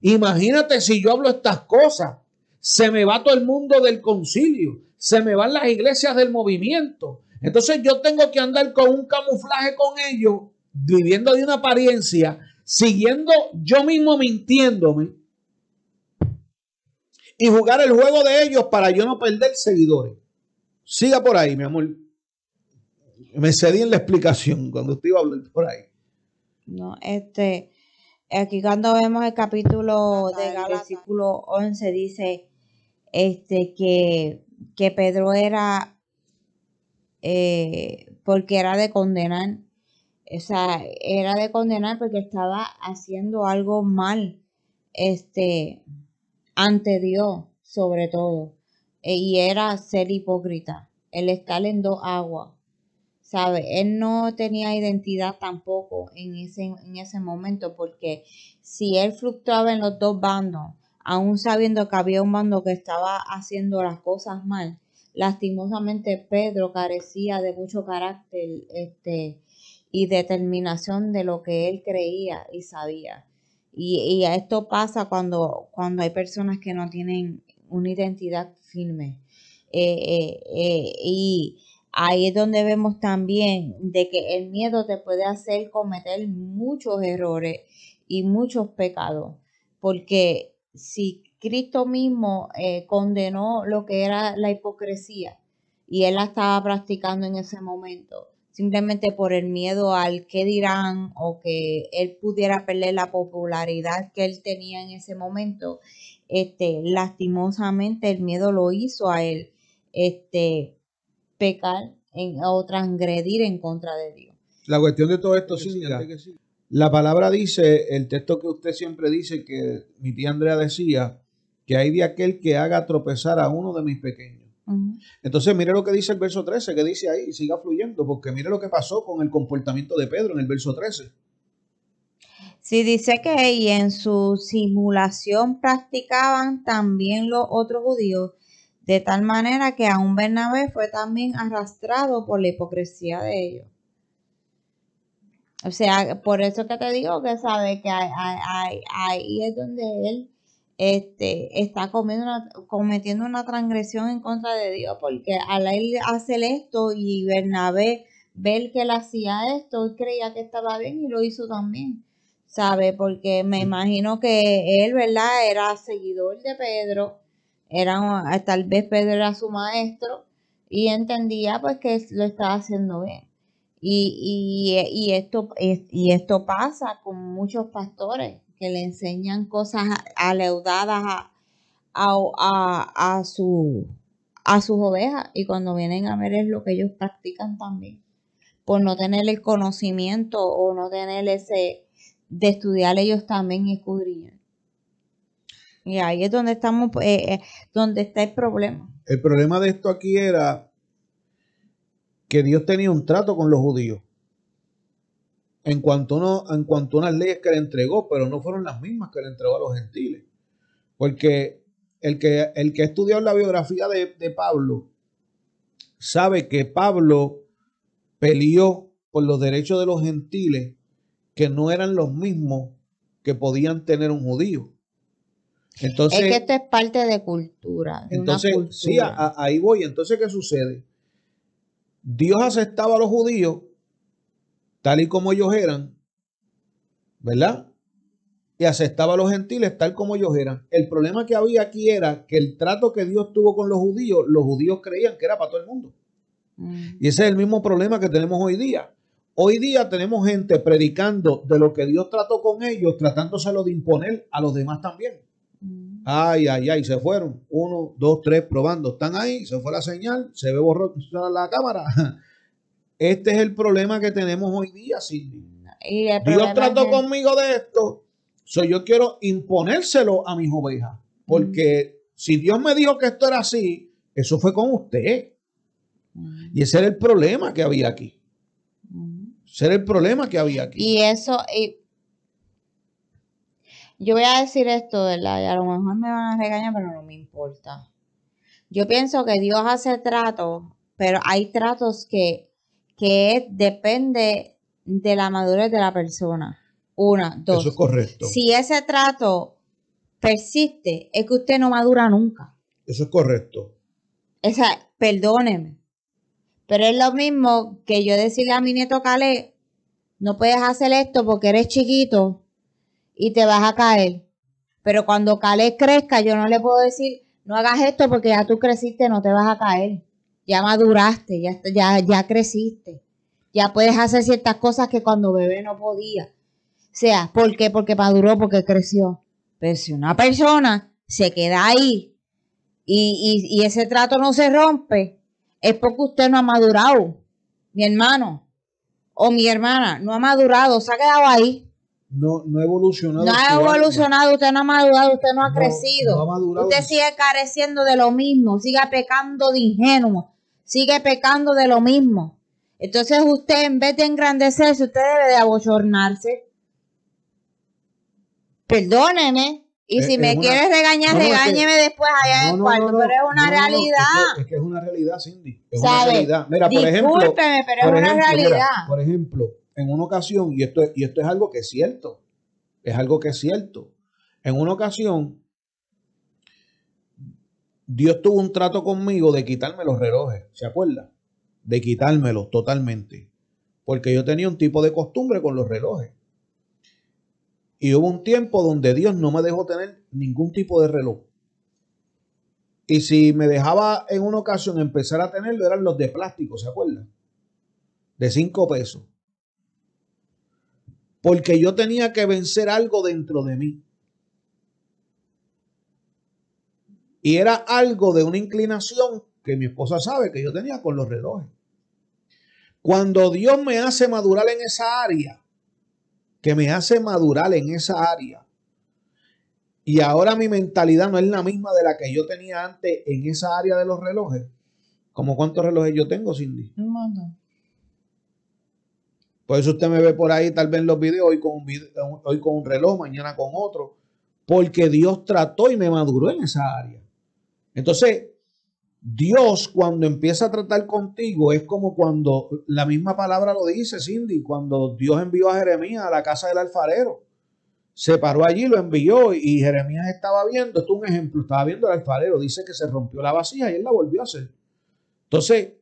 Imagínate si yo hablo estas cosas, se me va todo el mundo del concilio, se me van las iglesias del movimiento. Entonces yo tengo que andar con un camuflaje con ellos, viviendo de una apariencia, siguiendo yo mismo mintiéndome y jugar el juego de ellos para yo no perder seguidores. Siga por ahí, mi amor. Me cedí en la explicación cuando usted iba a hablar por ahí. No, aquí cuando vemos el capítulo del versículo 11 dice que Pedro era porque era de condenar, o sea, era de condenar porque estaba haciendo algo mal ante Dios, sobre todo, y era ser hipócrita, el estar en dos aguas, ¿sabe? Él no tenía identidad tampoco en ese momento, porque si él fluctuaba en los dos bandos, aún sabiendo que había un bando que estaba haciendo las cosas mal, lastimosamente Pedro carecía de mucho carácter y determinación de lo que él creía y sabía. Y esto pasa cuando hay personas que no tienen una identidad firme. Y ahí es donde vemos también de que el miedo te puede hacer cometer muchos errores y muchos pecados. Porque si Cristo mismo condenó lo que era la hipocresía y él la estaba practicando en ese momento, simplemente por el miedo al qué dirán o que él pudiera perder la popularidad que él tenía en ese momento, lastimosamente el miedo lo hizo a él pecar o transgredir en contra de Dios. La cuestión de todo esto, sí, la palabra dice, el texto que usted siempre dice, que mi tía Andrea decía, que hay de aquel que haga tropezar a uno de mis pequeños. Entonces, mire lo que dice el verso 13, que dice ahí, siga fluyendo, porque mire lo que pasó con el comportamiento de Pedro en el verso 13. Sí, dice que y en su simulación practicaban también los otros judíos, de tal manera que aún Bernabé fue también arrastrado por la hipocresía de ellos. O sea, por eso que te digo que sabe que ahí es donde él está cometiendo una transgresión en contra de Dios, porque al él hacer esto y Bernabé ver que él hacía esto, él creía que estaba bien y lo hizo también, ¿sabe? Porque me imagino que él, ¿verdad? Era seguidor de Pedro, tal vez Pedro era su maestro y entendía pues que lo estaba haciendo bien. Y esto pasa con muchos pastores que le enseñan cosas aleudadas a sus ovejas, y cuando vienen a ver es lo que ellos practican también, por no tener el conocimiento o no tener ese de estudiar ellos también y escudriñar. Y ahí es donde donde está el problema. El problema de esto aquí era que Dios tenía un trato con los judíos en cuanto a unas leyes que le entregó, pero no fueron las mismas que le entregó a los gentiles. Porque el que ha estudiado la biografía de Pablo sabe que Pablo peleó por los derechos de los gentiles que no eran los mismos que podían tener un judío. Entonces, es que esto es parte de cultura. Entonces, sí, ahí voy. Entonces, ¿qué sucede? Dios aceptaba a los judíos tal y como ellos eran, ¿verdad? Y aceptaba a los gentiles tal como ellos eran. El problema que había aquí era que el trato que Dios tuvo con los judíos creían que era para todo el mundo. Y ese es el mismo problema que tenemos hoy día. Hoy día tenemos gente predicando de lo que Dios trató con ellos, tratándoselo de imponer a los demás también. Ay, se fueron. 1, 2, 3, probando. Están ahí, se fue la señal, se ve borrosa la cámara. Este es el problema que tenemos hoy día, Cindy. Dios trató conmigo de esto, yo quiero imponérselo a mis ovejas. Porque si Dios me dijo que esto era así, eso fue con usted. Y ese era el problema que había aquí. Ese era el problema que había aquí. Y eso... Yo voy a decir esto, ¿verdad? Y a lo mejor me van a regañar, pero no me importa. Yo pienso que Dios hace tratos, pero hay tratos que depende de la madurez de la persona. 1, 2. Eso es correcto. Si ese trato persiste, es que usted no madura nunca. Eso es correcto. Perdóneme. Pero es lo mismo que yo decirle a mi nieto Calé, no puedes hacer esto porque eres chiquito y te vas a caer. Pero cuando Calé crezca, yo no le puedo decir, no hagas esto porque ya tú creciste, no te vas a caer. Ya maduraste, ya creciste. Ya puedes hacer ciertas cosas que cuando bebé no podía. O sea, ¿por qué? Porque maduró, porque creció. Pero si una persona se queda ahí y ese trato no se rompe, es porque usted no ha madurado. Mi hermano o mi hermana no ha madurado, se ha quedado ahí. No ha evolucionado. No ha evolucionado, usted no ha madurado, usted no ha crecido. No ha madurado. Usted sigue careciendo de lo mismo, sigue pecando de ingenuo, sigue pecando de lo mismo. Entonces usted, en vez de engrandecerse, usted debe de abochornarse. Perdóneme. Y si me quieres regañar, regáñeme después allá en el cuarto. Pero es una realidad. Es que es una realidad, Cindy. Es una realidad. Mira, discúlpeme, pero es una realidad. Mira, por ejemplo, en una ocasión, y esto es algo que es cierto, en una ocasión, Dios tuvo un trato conmigo de quitarme los relojes, ¿se acuerda? De quitármelos totalmente, porque yo tenía un tipo de costumbre con los relojes. Y hubo un tiempo donde Dios no me dejó tener ningún tipo de reloj. Y si me dejaba en una ocasión empezar a tenerlo, eran los de plástico, ¿se acuerdan? De 5 pesos. Porque yo tenía que vencer algo dentro de mí. Y era algo de una inclinación que mi esposa sabe que yo tenía con los relojes. Cuando Dios me hace madurar en esa área, Y ahora mi mentalidad no es la misma de la que yo tenía antes en esa área de los relojes. ¿Cómo cuántos relojes yo tengo, Cindy? Un montón. Por eso usted me ve por ahí tal vez en los videos, hoy con un reloj, mañana con otro, porque Dios trató y me maduró en esa área. Entonces, Dios cuando empieza a tratar contigo es como cuando la misma palabra lo dice, Cindy, cuando Dios envió a Jeremías a la casa del alfarero. Se paró allí, lo envió y Jeremías estaba viendo, esto es un ejemplo, estaba viendo el alfarero, dice que se rompió la vasija y él la volvió a hacer. Entonces,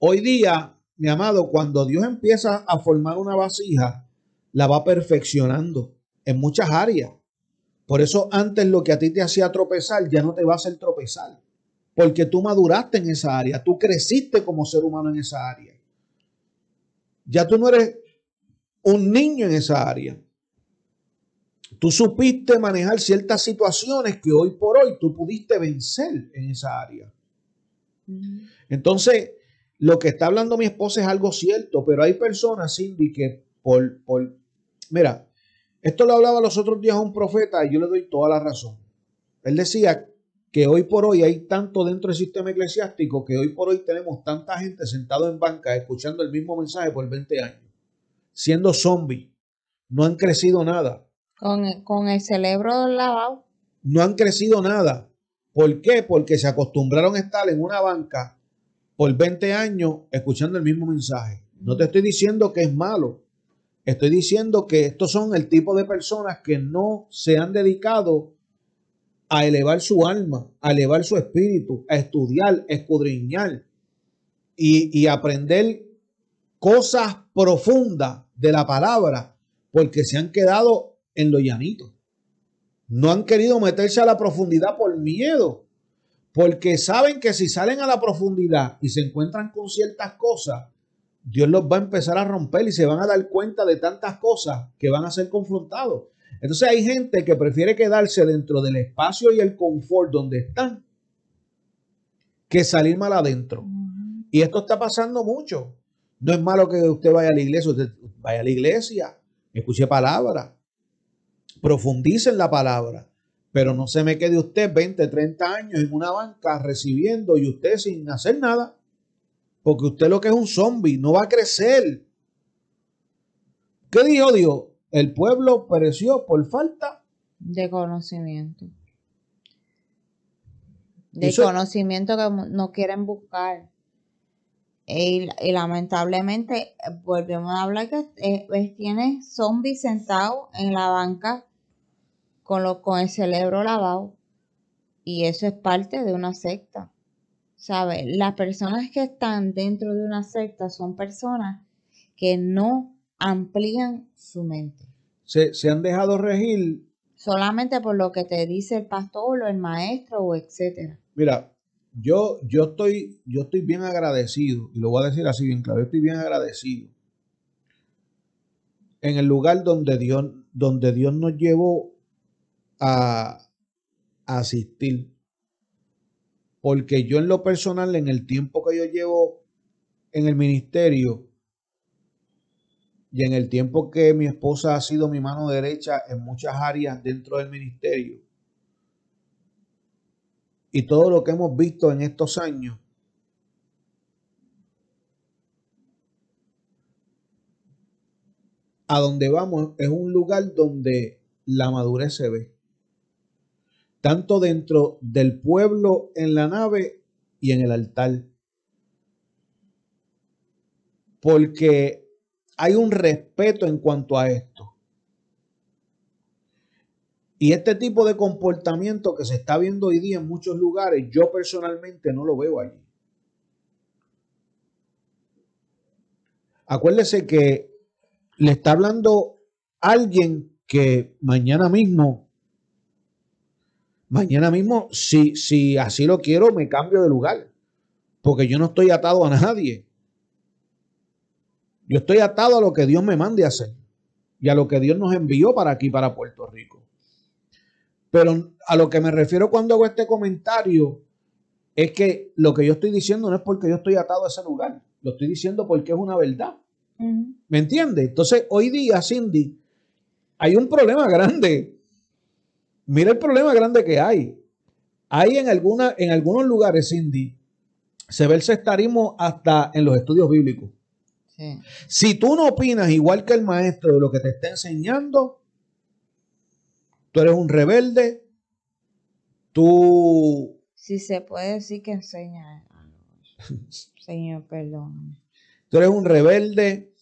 hoy día, mi amado, cuando Dios empieza a formar una vasija, la va perfeccionando en muchas áreas. Por eso antes lo que a ti te hacía tropezar ya no te va a hacer tropezar. Porque tú maduraste en esa área, tú creciste como ser humano en esa área. Ya tú no eres un niño en esa área. Tú supiste manejar ciertas situaciones que hoy por hoy tú pudiste vencer en esa área. Entonces, lo que está hablando mi esposa es algo cierto, pero hay personas, Cindy, que mira, esto lo hablaba los otros días a un profeta y yo le doy toda la razón. Él decía que hoy por hoy hay tanto dentro del sistema eclesiástico que hoy por hoy tenemos tanta gente sentado en banca escuchando el mismo mensaje por 20 años, siendo zombies, no han crecido nada. Con el cerebro lavado. No han crecido nada. ¿Por qué? Porque se acostumbraron a estar en una banca por 20 años escuchando el mismo mensaje. No te estoy diciendo que es malo. Estoy diciendo que estos son el tipo de personas que no se han dedicado a elevar su alma, a elevar su espíritu, a estudiar, a escudriñar y aprender cosas profundas de la palabra, porque se han quedado en lo llanito. No han querido meterse a la profundidad por miedo, porque saben que si salen a la profundidad y se encuentran con ciertas cosas, Dios los va a empezar a romper y se van a dar cuenta de tantas cosas que van a ser confrontados. Entonces hay gente que prefiere quedarse dentro del espacio y el confort donde están que salir mal adentro. Y esto está pasando mucho. No es malo que usted vaya a la iglesia, usted vaya a la iglesia, escuche palabra, profundice en la palabra, pero no se me quede usted 20, 30 años en una banca recibiendo y usted sin hacer nada, porque usted lo que es un zombie, no va a crecer. ¿Qué dijo Dios? El pueblo pereció por falta de conocimiento. De conocimiento que no quieren buscar. Y lamentablemente volvemos a hablar que tiene zombies sentados en la banca con el cerebro lavado. Y eso es parte de una secta. ¿Sabes? Las personas que están dentro de una secta son personas que no amplían su mente. Se han dejado regir solamente por lo que te dice el pastor o el maestro o etcétera. Mira, yo estoy bien agradecido, y lo voy a decir así bien claro, yo estoy bien agradecido en el lugar donde Dios nos llevó a asistir. Porque yo en lo personal, en el tiempo que yo llevo en el ministerio y en el tiempo que mi esposa ha sido mi mano derecha en muchas áreas dentro del ministerio, y todo lo que hemos visto en estos años, a donde vamos es un lugar donde la madurez se ve. Tanto dentro del pueblo en la nave y en el altar. Porque hay un respeto en cuanto a esto. Y este tipo de comportamiento que se está viendo hoy día en muchos lugares, yo personalmente no lo veo allí. Acuérdese que le está hablando alguien que mañana mismo, si así lo quiero, me cambio de lugar. Porque yo no estoy atado a nadie. Yo estoy atado a lo que Dios me mande a hacer. Y a lo que Dios nos envió para aquí, para Puerto Rico. Pero a lo que me refiero cuando hago este comentario es que lo que yo estoy diciendo no es porque yo estoy atado a ese lugar. Lo estoy diciendo porque es una verdad. ¿Me entiendes? Entonces, hoy día, Cindy, hay un problema grande. Mira el problema grande que hay. Hay en algunos lugares, Cindy, se ve el sectarismo hasta en los estudios bíblicos. Sí. Si tú no opinas igual que el maestro de lo que te está enseñando, tú eres un rebelde, tú... Si se puede decir que enseña algo. Señor, perdón. Tú eres un rebelde,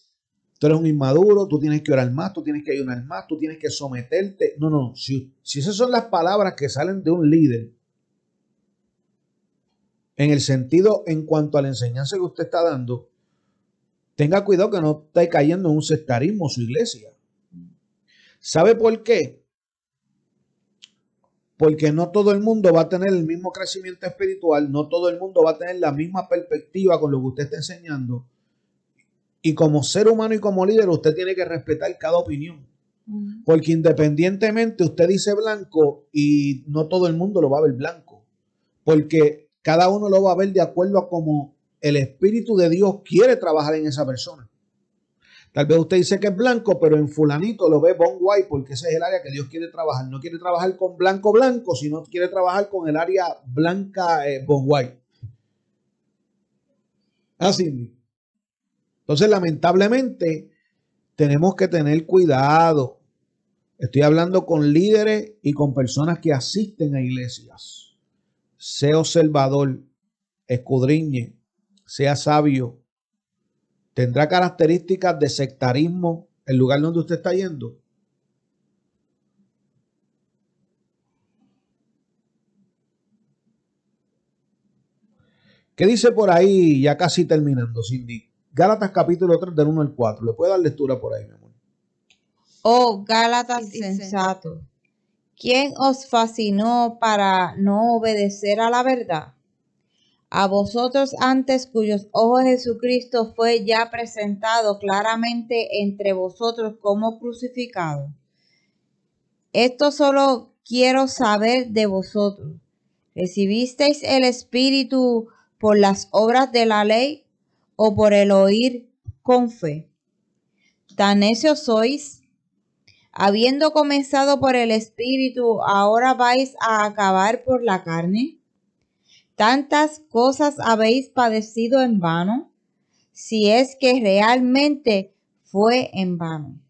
tú eres un inmaduro, tú tienes que orar más, tú tienes que ayunar más, tú tienes que someterte. No, no, si esas son las palabras que salen de un líder, en el sentido, en cuanto a la enseñanza que usted está dando, tenga cuidado que no esté cayendo en un sectarismo su iglesia. ¿Sabe por qué? Porque no todo el mundo va a tener el mismo crecimiento espiritual, no todo el mundo va a tener la misma perspectiva con lo que usted está enseñando. Y como ser humano y como líder, usted tiene que respetar cada opinión. Porque independientemente usted dice blanco y no todo el mundo lo va a ver blanco. Porque cada uno lo va a ver de acuerdo a cómo el Espíritu de Dios quiere trabajar en esa persona. Tal vez usted dice que es blanco, pero en fulanito lo ve bone white porque ese es el área que Dios quiere trabajar. No quiere trabajar con blanco blanco, sino quiere trabajar con el área blanca bone white. Así. Entonces, lamentablemente, tenemos que tener cuidado. Estoy hablando con líderes y con personas que asisten a iglesias. Sea observador, escudriñe, sea sabio. ¿Tendrá características de sectarismo el lugar donde usted está yendo? ¿Qué dice por ahí, ya casi terminando, Cindy? Gálatas capítulo 3 del 1 al 4. ¿Le puede dar lectura por ahí, mi amor? Oh, Gálatas insensatos, ¿quién os fascinó para no obedecer a la verdad? A vosotros antes, cuyos ojos Jesucristo fue ya presentado claramente entre vosotros como crucificado. Esto solo quiero saber de vosotros. ¿Recibisteis el Espíritu por las obras de la ley o por el oír con fe? ¿Tan necios sois? Habiendo comenzado por el Espíritu, ¿ahora vais a acabar por la carne? ¿Tantas cosas habéis padecido en vano? Si es que realmente fue en vano.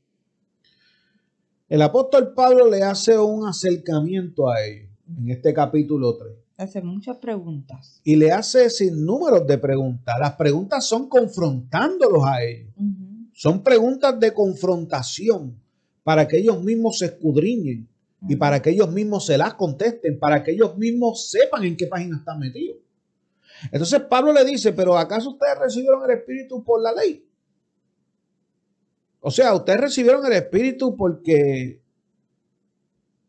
El apóstol Pablo le hace un acercamiento a ellos en este capítulo 3. Hace muchas preguntas. Y le hace sin números de preguntas. Las preguntas son confrontándolos a ellos. Son preguntas de confrontación para que ellos mismos se escudriñen y para que ellos mismos se las contesten, para que ellos mismos sepan en qué página están metidos. Entonces Pablo le dice, pero ¿acaso ustedes recibieron el Espíritu por la ley? O sea, ustedes recibieron el Espíritu porque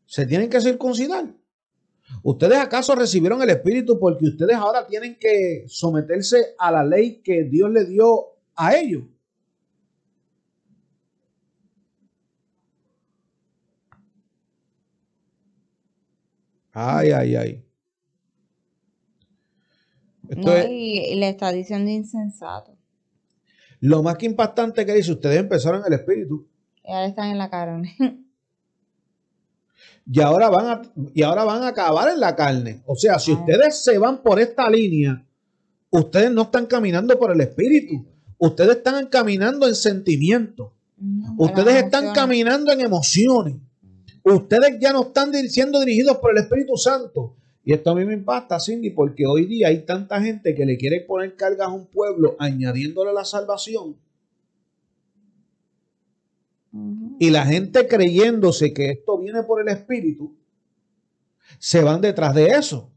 se tienen que circuncidar. ¿Ustedes acaso recibieron el Espíritu porque ustedes ahora tienen que someterse a la ley que Dios le dio a ellos? Ay, ay, ay. Y le está diciendo insensato. Lo más que impactante que dice, ustedes empezaron en el Espíritu. Y ahora están en la carne. Y ahora van a acabar en la carne. O sea, si ustedes se van por esta línea, ustedes no están caminando por el Espíritu. Ustedes están caminando en sentimientos. Ustedes están caminando en emociones. Ustedes ya no están siendo dirigidos por el Espíritu Santo. Y esto a mí me impacta, Cindy, porque hoy día hay tanta gente que le quiere poner cargas a un pueblo añadiéndole la salvación. Y la gente creyéndose que esto viene por el Espíritu, se van detrás de eso.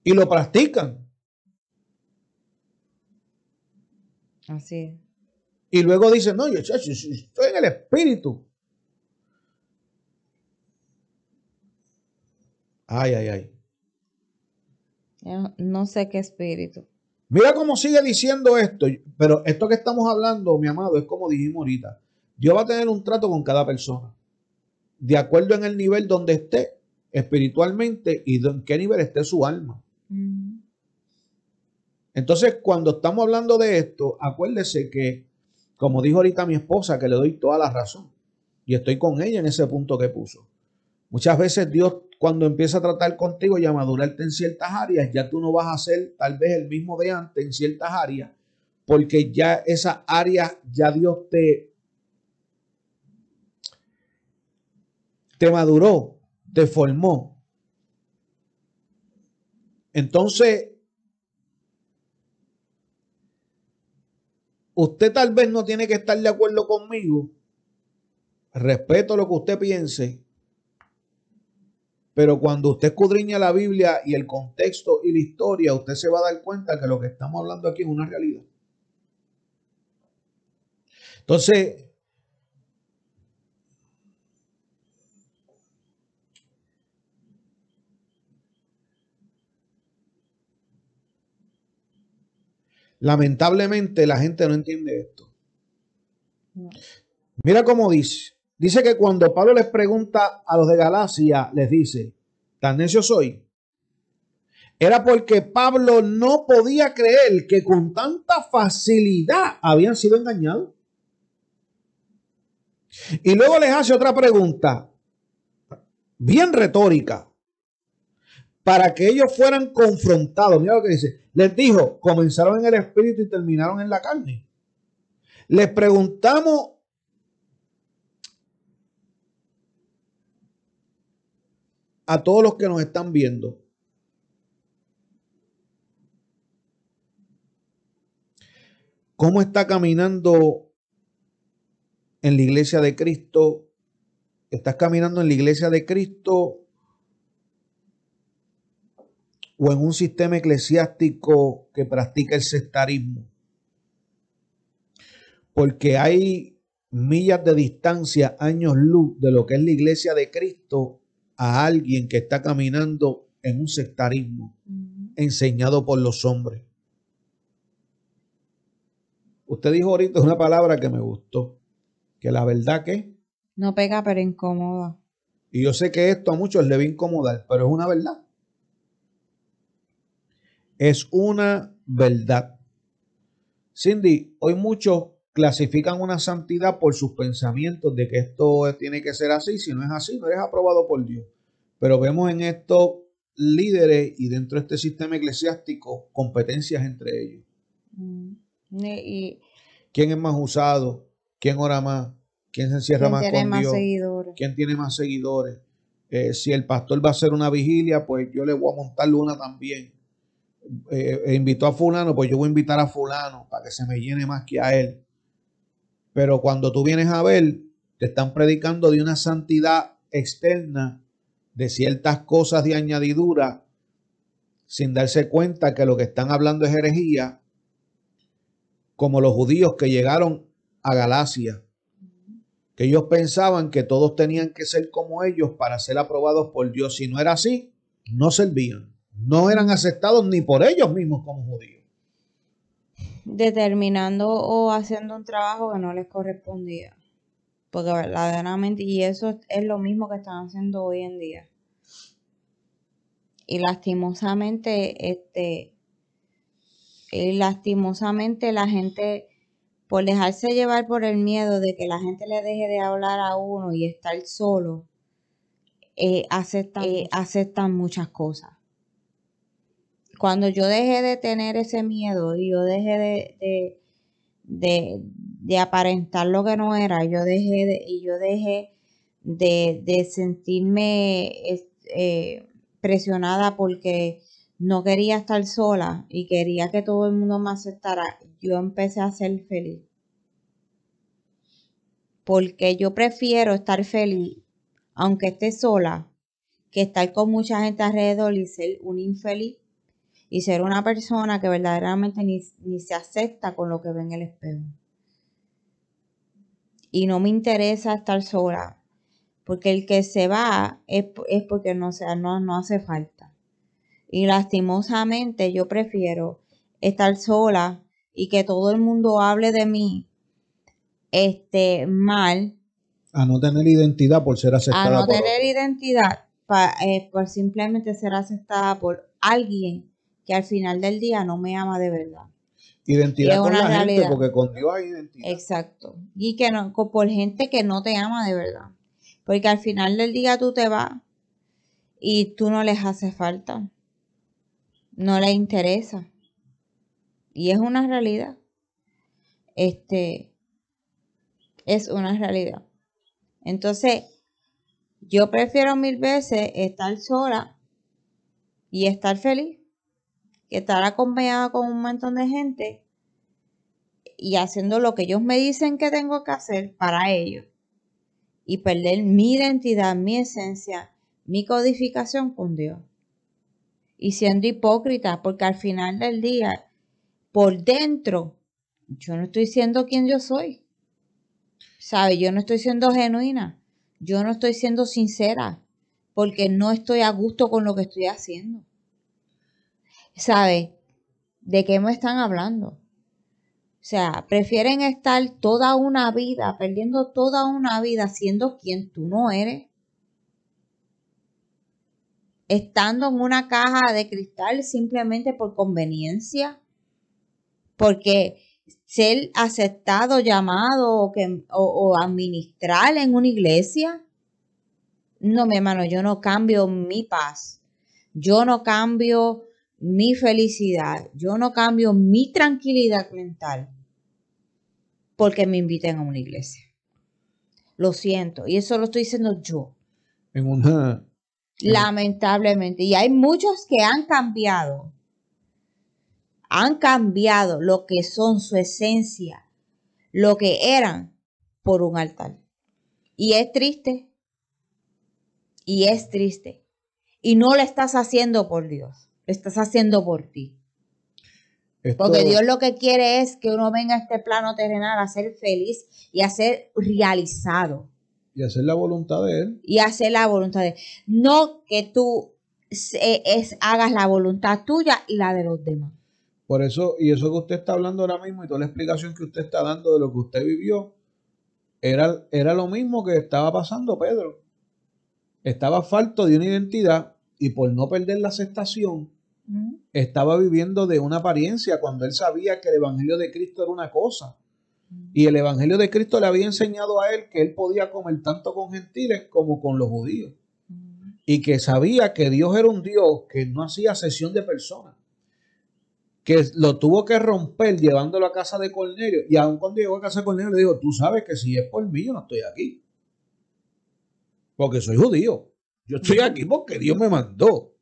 Y lo practican. Así es. Y luego dicen, no, yo estoy en el Espíritu. Ay, ay, ay. Yo no sé qué espíritu. Mira cómo sigue diciendo esto, pero esto que estamos hablando, mi amado, es como dijimos ahorita. Dios va a tener un trato con cada persona, de acuerdo en el nivel donde esté espiritualmente y en qué nivel esté su alma. Entonces, cuando estamos hablando de esto, acuérdese que, como dijo ahorita mi esposa, que le doy toda la razón, y estoy con ella en ese punto que puso. Muchas veces Dios, cuando empieza a tratar contigo y a madurarte en ciertas áreas, ya tú no vas a ser tal vez el mismo de antes en ciertas áreas, porque ya esas áreas, ya Dios te maduró, te formó. Entonces, usted tal vez no tiene que estar de acuerdo conmigo. Respeto lo que usted piense. Pero cuando usted escudriña la Biblia y el contexto y la historia, usted se va a dar cuenta que lo que estamos hablando aquí es una realidad. Entonces, lamentablemente la gente no entiende esto. No. Mira cómo dice. Dice que cuando Pablo les pregunta a los de Galacia, les dice, ¿tan necio soy? Era porque Pablo no podía creer que con tanta facilidad habían sido engañados. Y luego les hace otra pregunta, bien retórica, para que ellos fueran confrontados. Mira lo que dice. Les dijo, comenzaron en el espíritu y terminaron en la carne. Les preguntamos a todos los que nos están viendo, ¿cómo está caminando en la iglesia de Cristo? ¿Estás caminando en la iglesia de Cristo o en un sistema eclesiástico que practica el sectarismo? Porque hay millas de distancia, años luz de lo que es la iglesia de Cristo a alguien que está caminando en un sectarismo enseñado por los hombres. Usted dijo ahorita una palabra que me gustó, que la verdad que No pega, pero incomoda. y yo sé que esto a muchos le va a incomodar, pero es una verdad. Es una verdad. Cindy, hoy muchos clasifican una santidad por sus pensamientos de que esto tiene que ser así. Si no es así, no eres aprobado por Dios. Pero vemos en estos líderes y dentro de este sistema eclesiástico competencias entre ellos. Y ¿Quién es más usado? ¿Quién ora más? ¿Quién se encierra ¿quién más tiene con más Dios? seguidores? ¿Quién tiene más seguidores? Si el pastor va a hacer una vigilia, pues yo le voy a montar una también. Invitó a fulano, pues yo voy a invitar a fulano para que se me llene más que a él. Pero cuando tú vienes a ver, te están predicando de una santidad externa, de ciertas cosas de añadidura, sin darse cuenta que lo que están hablando es herejía, como los judíos que llegaron a Galacia, que ellos pensaban que todos tenían que ser como ellos para ser aprobados por Dios. Si no era así, no servían, no eran aceptados ni por ellos mismos como judíos. Determinando o haciendo un trabajo que no les correspondía. Porque verdaderamente, y eso es lo mismo que están haciendo hoy en día. Y lastimosamente la gente, por dejarse llevar por el miedo de que la gente le deje de hablar a uno y estar solo, aceptan muchas cosas. Cuando yo dejé de tener ese miedo y yo dejé de aparentar lo que no era, yo dejé de sentirme presionada porque no quería estar sola y quería que todo el mundo me aceptara, yo empecé a ser feliz. Porque yo prefiero estar feliz, aunque esté sola, que estar con mucha gente alrededor y ser un infeliz y ser una persona que verdaderamente ni se acepta con lo que ve en el espejo. Y no me interesa estar sola, porque el que se va es porque no hace falta. Y lastimosamente yo prefiero estar sola y que todo el mundo hable de mí mal. A no tener identidad por ser aceptada A no por tener otros. identidad por simplemente ser aceptada por alguien que al final del día no me ama de verdad. Identidad con la realidad. Gente, porque con Dios hay identidad. Exacto. Y que no, por gente que no te ama de verdad. Porque al final del día tú te vas y tú no les hace falta. No les interesa. Y es una realidad. Es una realidad. Entonces, yo prefiero 1000 veces estar sola y estar feliz que estar acompañada con un montón de gente y haciendo lo que ellos me dicen que tengo que hacer para ellos y perder mi identidad, mi esencia, mi codificación con Dios. Y siendo hipócrita, porque al final del día, por dentro, yo no estoy siendo quien yo soy. ¿Sabes? Yo no estoy siendo genuina. Yo no estoy siendo sincera. Porque no estoy a gusto con lo que estoy haciendo. ¿Sabes? ¿De qué me están hablando? O sea, prefieren estar toda una vida, perdiendo toda una vida siendo quien tú no eres. Estando en una caja de cristal simplemente por conveniencia. Porque ser aceptado, llamado o administrar en una iglesia. No, mi hermano, yo no cambio mi paz. Yo no cambio mi felicidad. Yo no cambio mi tranquilidad mental porque me inviten a una iglesia. Lo siento. Y eso lo estoy diciendo yo. Lamentablemente. Y hay muchos que han cambiado. Han cambiado lo que son su esencia, lo que eran por un altar. Y es triste. Y es triste. Y no lo estás haciendo por Dios. Lo estás haciendo por ti. Porque Dios lo que quiere es que uno venga a este plano terrenal a ser feliz y a ser realizado. Y hacer la voluntad de Él. Y hacer la voluntad de Él. No que tú hagas la voluntad tuya y la de los demás. Por eso, y eso que usted está hablando ahora mismo y toda la explicación que usted está dando de lo que usted vivió, era lo mismo que estaba pasando Pedro. Estaba falto de una identidad y por no perder la aceptación, estaba viviendo de una apariencia cuando él sabía que el evangelio de Cristo era una cosa. Y el evangelio de Cristo le había enseñado a él que él podía comer tanto con gentiles como con los judíos. Y que sabía que Dios era un Dios que no hacía acepción de personas. Que lo tuvo que romper llevándolo a casa de Cornelio. Y aun cuando llegó a casa de Cornelio le dijo, tú sabes que si es por mí yo no estoy aquí. Porque soy judío. Yo estoy aquí porque Dios me mandó.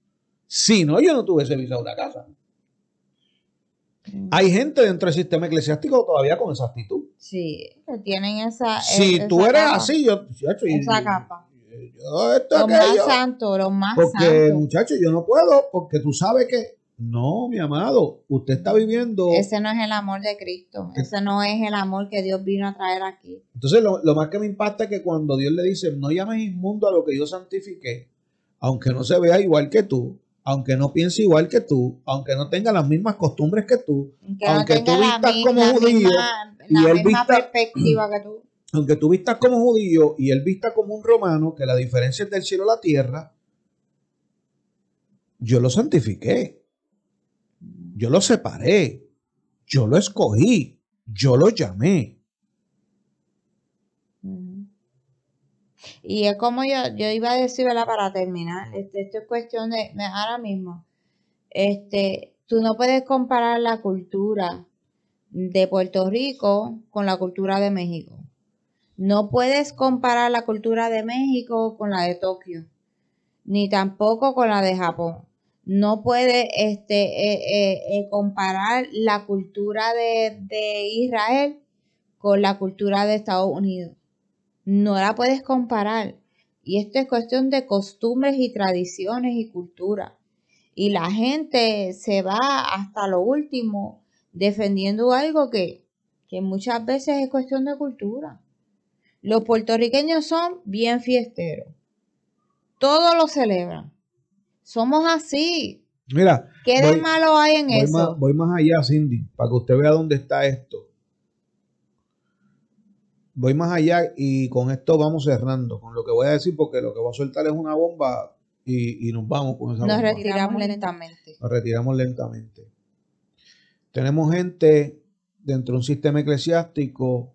Si no, yo no tuviese visado una casa. Hay gente dentro del sistema eclesiástico todavía con esa actitud. Sí, que tienen esa. Si tú eres capa. Así, esa capa. Los más santos, los más santos. Porque, santos. muchachos, yo no puedo, porque tú sabes que. No, mi amado, usted está viviendo. Ese no es el amor de Cristo. Ese no es el amor que Dios vino a traer aquí. Entonces, lo más que me impacta es que cuando Dios le dice, no llames inmundo a lo que yo santifiqué, aunque no se vea igual que tú, aunque no piense igual que tú, aunque no tenga las mismas costumbres que tú, aunque tú vistas como judío y él vista perspectiva que tú. Aunque tú vistas como judío y él vista como un romano, que la diferencia es del cielo a la tierra, yo lo santifiqué. Yo lo separé, yo lo escogí, yo lo llamé. Y es como yo iba a decir, ¿verdad? Para terminar, esto es cuestión de ahora mismo, tú no puedes comparar la cultura de Puerto Rico con la cultura de México. No puedes comparar la cultura de México con la de Tokio, ni tampoco con la de Japón. No puede comparar la cultura de Israel con la cultura de Estados Unidos. No la puedes comparar. Y esto es cuestión de costumbres y tradiciones y cultura. Y la gente se va hasta lo último defendiendo algo que muchas veces es cuestión de cultura. Los puertorriqueños son bien fiesteros. Todo lo celebran. Somos así. Mira, ¿qué de malo hay en eso? Voy más allá, Cindy, para que usted vea dónde está esto. Voy más allá y con esto vamos cerrando, con lo que voy a decir, porque lo que voy a soltar es una bomba y nos vamos con esa bomba. Nos retiramos lentamente. Nos retiramos lentamente. Tenemos gente dentro de un sistema eclesiástico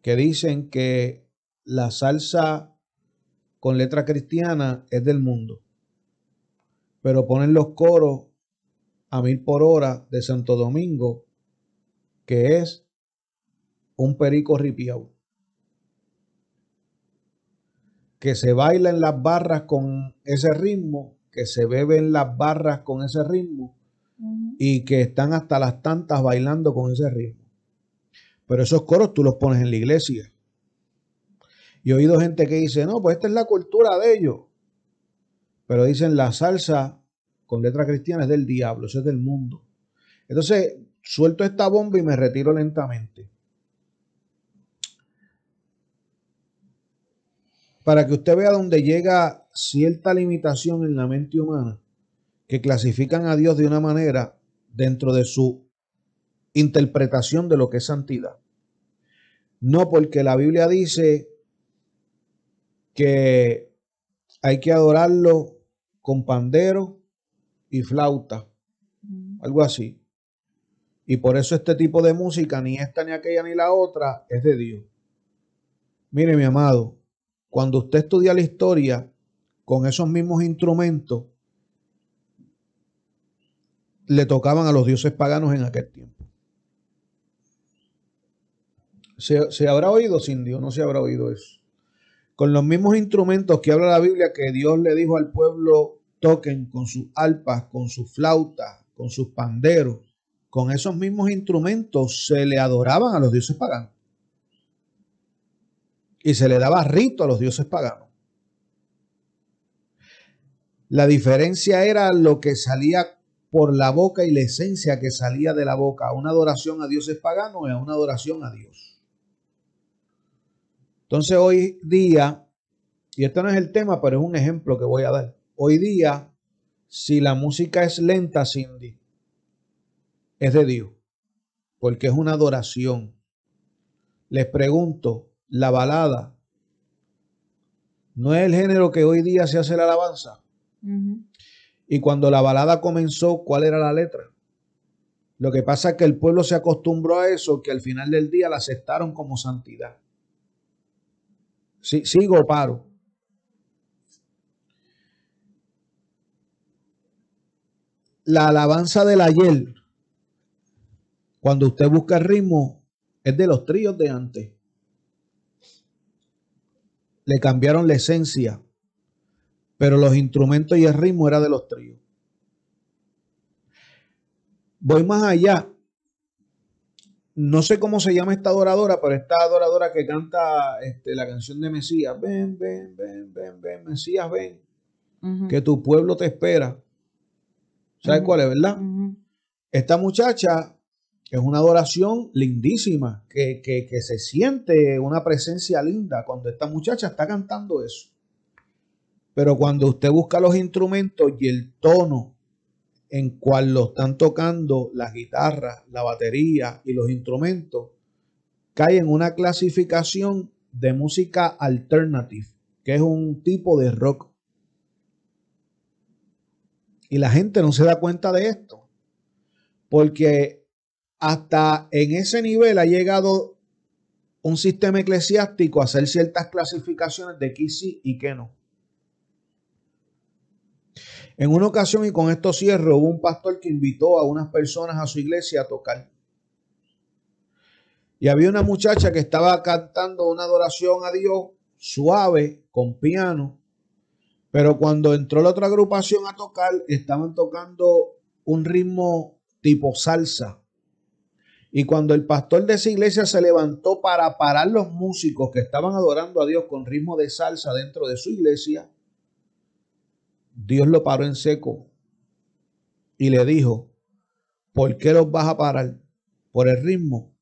que dicen que la salsa con letra cristiana es del mundo. Pero ponen los coros a 1000 por hora de Santo Domingo, que es un perico ripiao, que se baila en las barras con ese ritmo, que se bebe en las barras con ese ritmo y que están hasta las tantas bailando con ese ritmo. Pero esos coros tú los pones en la iglesia. Y he oído gente que dice, no, pues esta es la cultura de ellos. Pero dicen la salsa con letra cristiana es del diablo, eso es del mundo. Entonces, suelto esta bomba y me retiro lentamente. Para que usted vea dónde llega cierta limitación en la mente humana, que clasifican a Dios de una manera dentro de su interpretación de lo que es santidad. No, porque la Biblia dice que hay que adorarlo con pandero y flauta, algo así. Y por eso este tipo de música, ni esta, ni aquella, ni la otra, es de Dios. Mire, mi amado, cuando usted estudia la historia con esos mismos instrumentos, le tocaban a los dioses paganos en aquel tiempo. ¿Se habrá oído, Cindy, o no se habrá oído eso? Con los mismos instrumentos que habla la Biblia que Dios le dijo al pueblo, toquen con sus arpas, con sus flautas, con sus panderos. Con esos mismos instrumentos se le adoraban a los dioses paganos. Y se le daba rito a los dioses paganos. La diferencia era lo que salía por la boca y la esencia que salía de la boca, a una adoración a dioses paganos y a una adoración a Dios. Entonces hoy día, y esto no es el tema, pero es un ejemplo que voy a dar. Hoy día, si la música es lenta, Cindy, es de Dios, porque es una adoración. Les pregunto, la balada, ¿no es el género que hoy día se hace la alabanza? Y cuando la balada comenzó, ¿cuál era la letra? Lo que pasa es que el pueblo se acostumbró a eso, que al final del día la aceptaron como santidad. Sí, sigo o paro. La alabanza del ayer, cuando usted busca el ritmo, es de los tríos de antes. Le cambiaron la esencia, pero los instrumentos y el ritmo era de los tríos. Voy más allá. No sé cómo se llama esta adoradora, pero esta adoradora que canta la canción de Mesías. Ven, ven, ven, ven, ven, Mesías, ven. Que tu pueblo te espera. ¿Sabes cuál es, verdad? Esta muchacha es una adoración lindísima, que se siente una presencia linda cuando esta muchacha está cantando eso. Pero cuando usted busca los instrumentos y el tono en cual lo están tocando las guitarras, la batería y los instrumentos, cae en una clasificación de música alternative, que es un tipo de rock. Y la gente no se da cuenta de esto, porque hasta en ese nivel ha llegado un sistema eclesiástico a hacer ciertas clasificaciones de qué sí y qué no. En una ocasión, y con esto cierro, hubo un pastor que invitó a unas personas a su iglesia a tocar. Y había una muchacha que estaba cantando una adoración a Dios suave, con piano. Pero cuando entró la otra agrupación a tocar, estaban tocando un ritmo tipo salsa. Y cuando el pastor de esa iglesia se levantó para parar los músicos que estaban adorando a Dios con ritmo de salsa dentro de su iglesia, Dios lo paró en seco y le dijo, ¿por qué los vas a parar? Por el ritmo.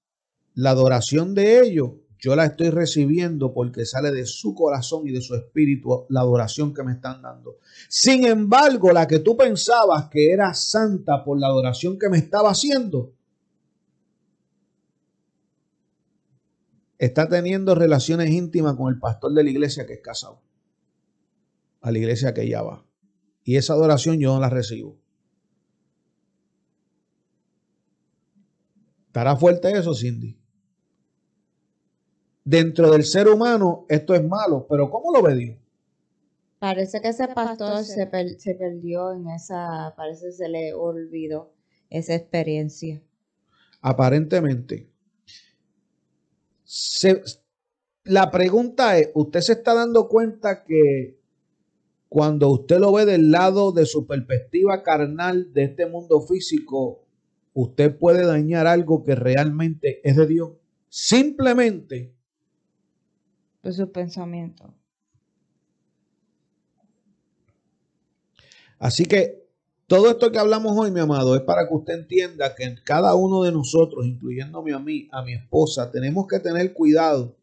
La adoración de ellos, yo la estoy recibiendo porque sale de su corazón y de su espíritu la adoración que me están dando. Sin embargo, la que tú pensabas que era santa por la adoración que me estaba haciendo, está teniendo relaciones íntimas con el pastor de la iglesia que es casado, a la iglesia que ella va. Y esa adoración yo no la recibo. ¿Estará fuerte eso, Cindy? Dentro del ser humano esto es malo, pero ¿cómo lo ve Dios? Parece que ese pastor se perdió en esa, parece que se le olvidó esa experiencia. Aparentemente. La pregunta es, ¿usted se está dando cuenta que cuando usted lo ve del lado de su perspectiva carnal de este mundo físico, usted puede dañar algo que realmente es de Dios? Simplemente Por sus pensamientos. Así que todo esto que hablamos hoy, mi amado, es para que usted entienda que cada uno de nosotros, incluyéndome a mí, a mi esposa, tenemos que tener cuidado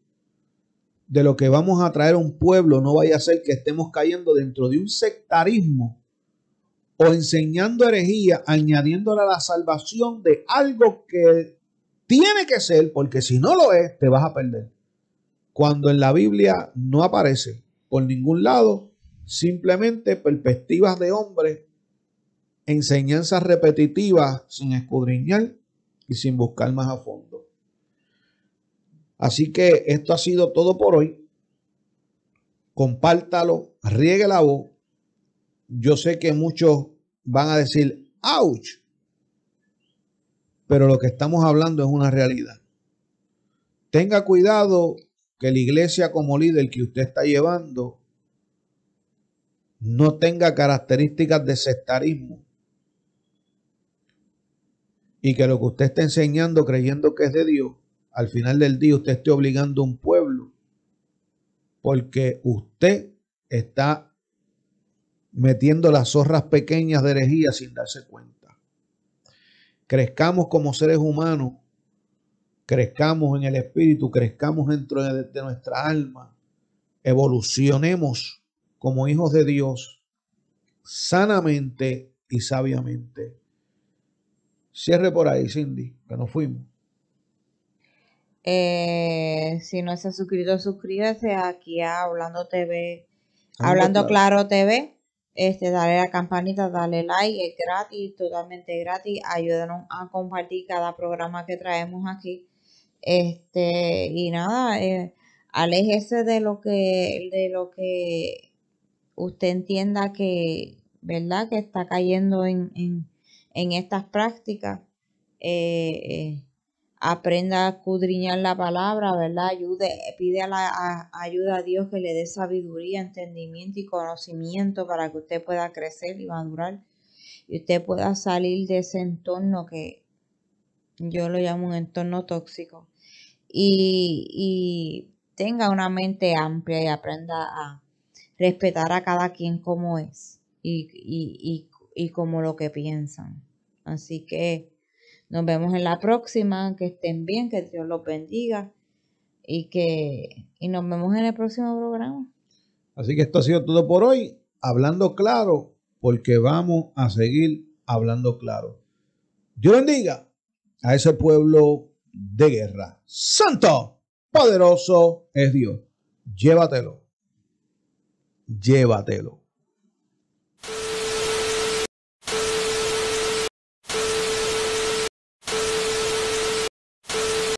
de lo que vamos a traer a un pueblo. No vaya a ser que estemos cayendo dentro de un sectarismo o enseñando herejía, añadiéndole a la salvación de algo que tiene que ser, porque si no lo es, te vas a perder. Cuando en la Biblia no aparece por ningún lado, simplemente perspectivas de hombres, enseñanzas repetitivas sin escudriñar y sin buscar más a fondo. Así que esto ha sido todo por hoy. Compártalo, riegue la voz. Yo sé que muchos van a decir, ¡ouch! Pero lo que estamos hablando es una realidad. Tenga cuidado que la iglesia como líder que usted está llevando no tenga características de sectarismo y que lo que usted está enseñando creyendo que es de Dios, al final del día usted esté obligando a un pueblo porque usted está metiendo las zorras pequeñas de herejía sin darse cuenta. Crezcamos como seres humanos, crezcamos en el espíritu, crezcamos dentro de nuestra alma, evolucionemos como hijos de Dios sanamente y sabiamente. Cierre por ahí, Cindy, que nos fuimos. Si no se ha suscrito, suscríbase aquí a Hablando TV, Hablando Claro TV. Dale la campanita, dale like, es gratis, totalmente gratis. Ayúdanos a compartir cada programa que traemos aquí. Y nada, aléjese de lo que usted entienda que, ¿verdad? Que está cayendo en estas prácticas. Aprenda a escudriñar la palabra, ¿verdad? Pide ayuda a Dios que le dé sabiduría, entendimiento y conocimiento para que usted pueda crecer y madurar y usted pueda salir de ese entorno que yo lo llamo un entorno tóxico y tenga una mente amplia y aprenda a respetar a cada quien como es y como lo que piensan. Así que nos vemos en la próxima, que estén bien, que Dios los bendiga y nos vemos en el próximo programa. Así que esto ha sido todo por hoy, hablando claro, porque vamos a seguir hablando claro. Dios bendiga a ese pueblo de guerra. Santo, poderoso es Dios. Llévatelo. Llévatelo.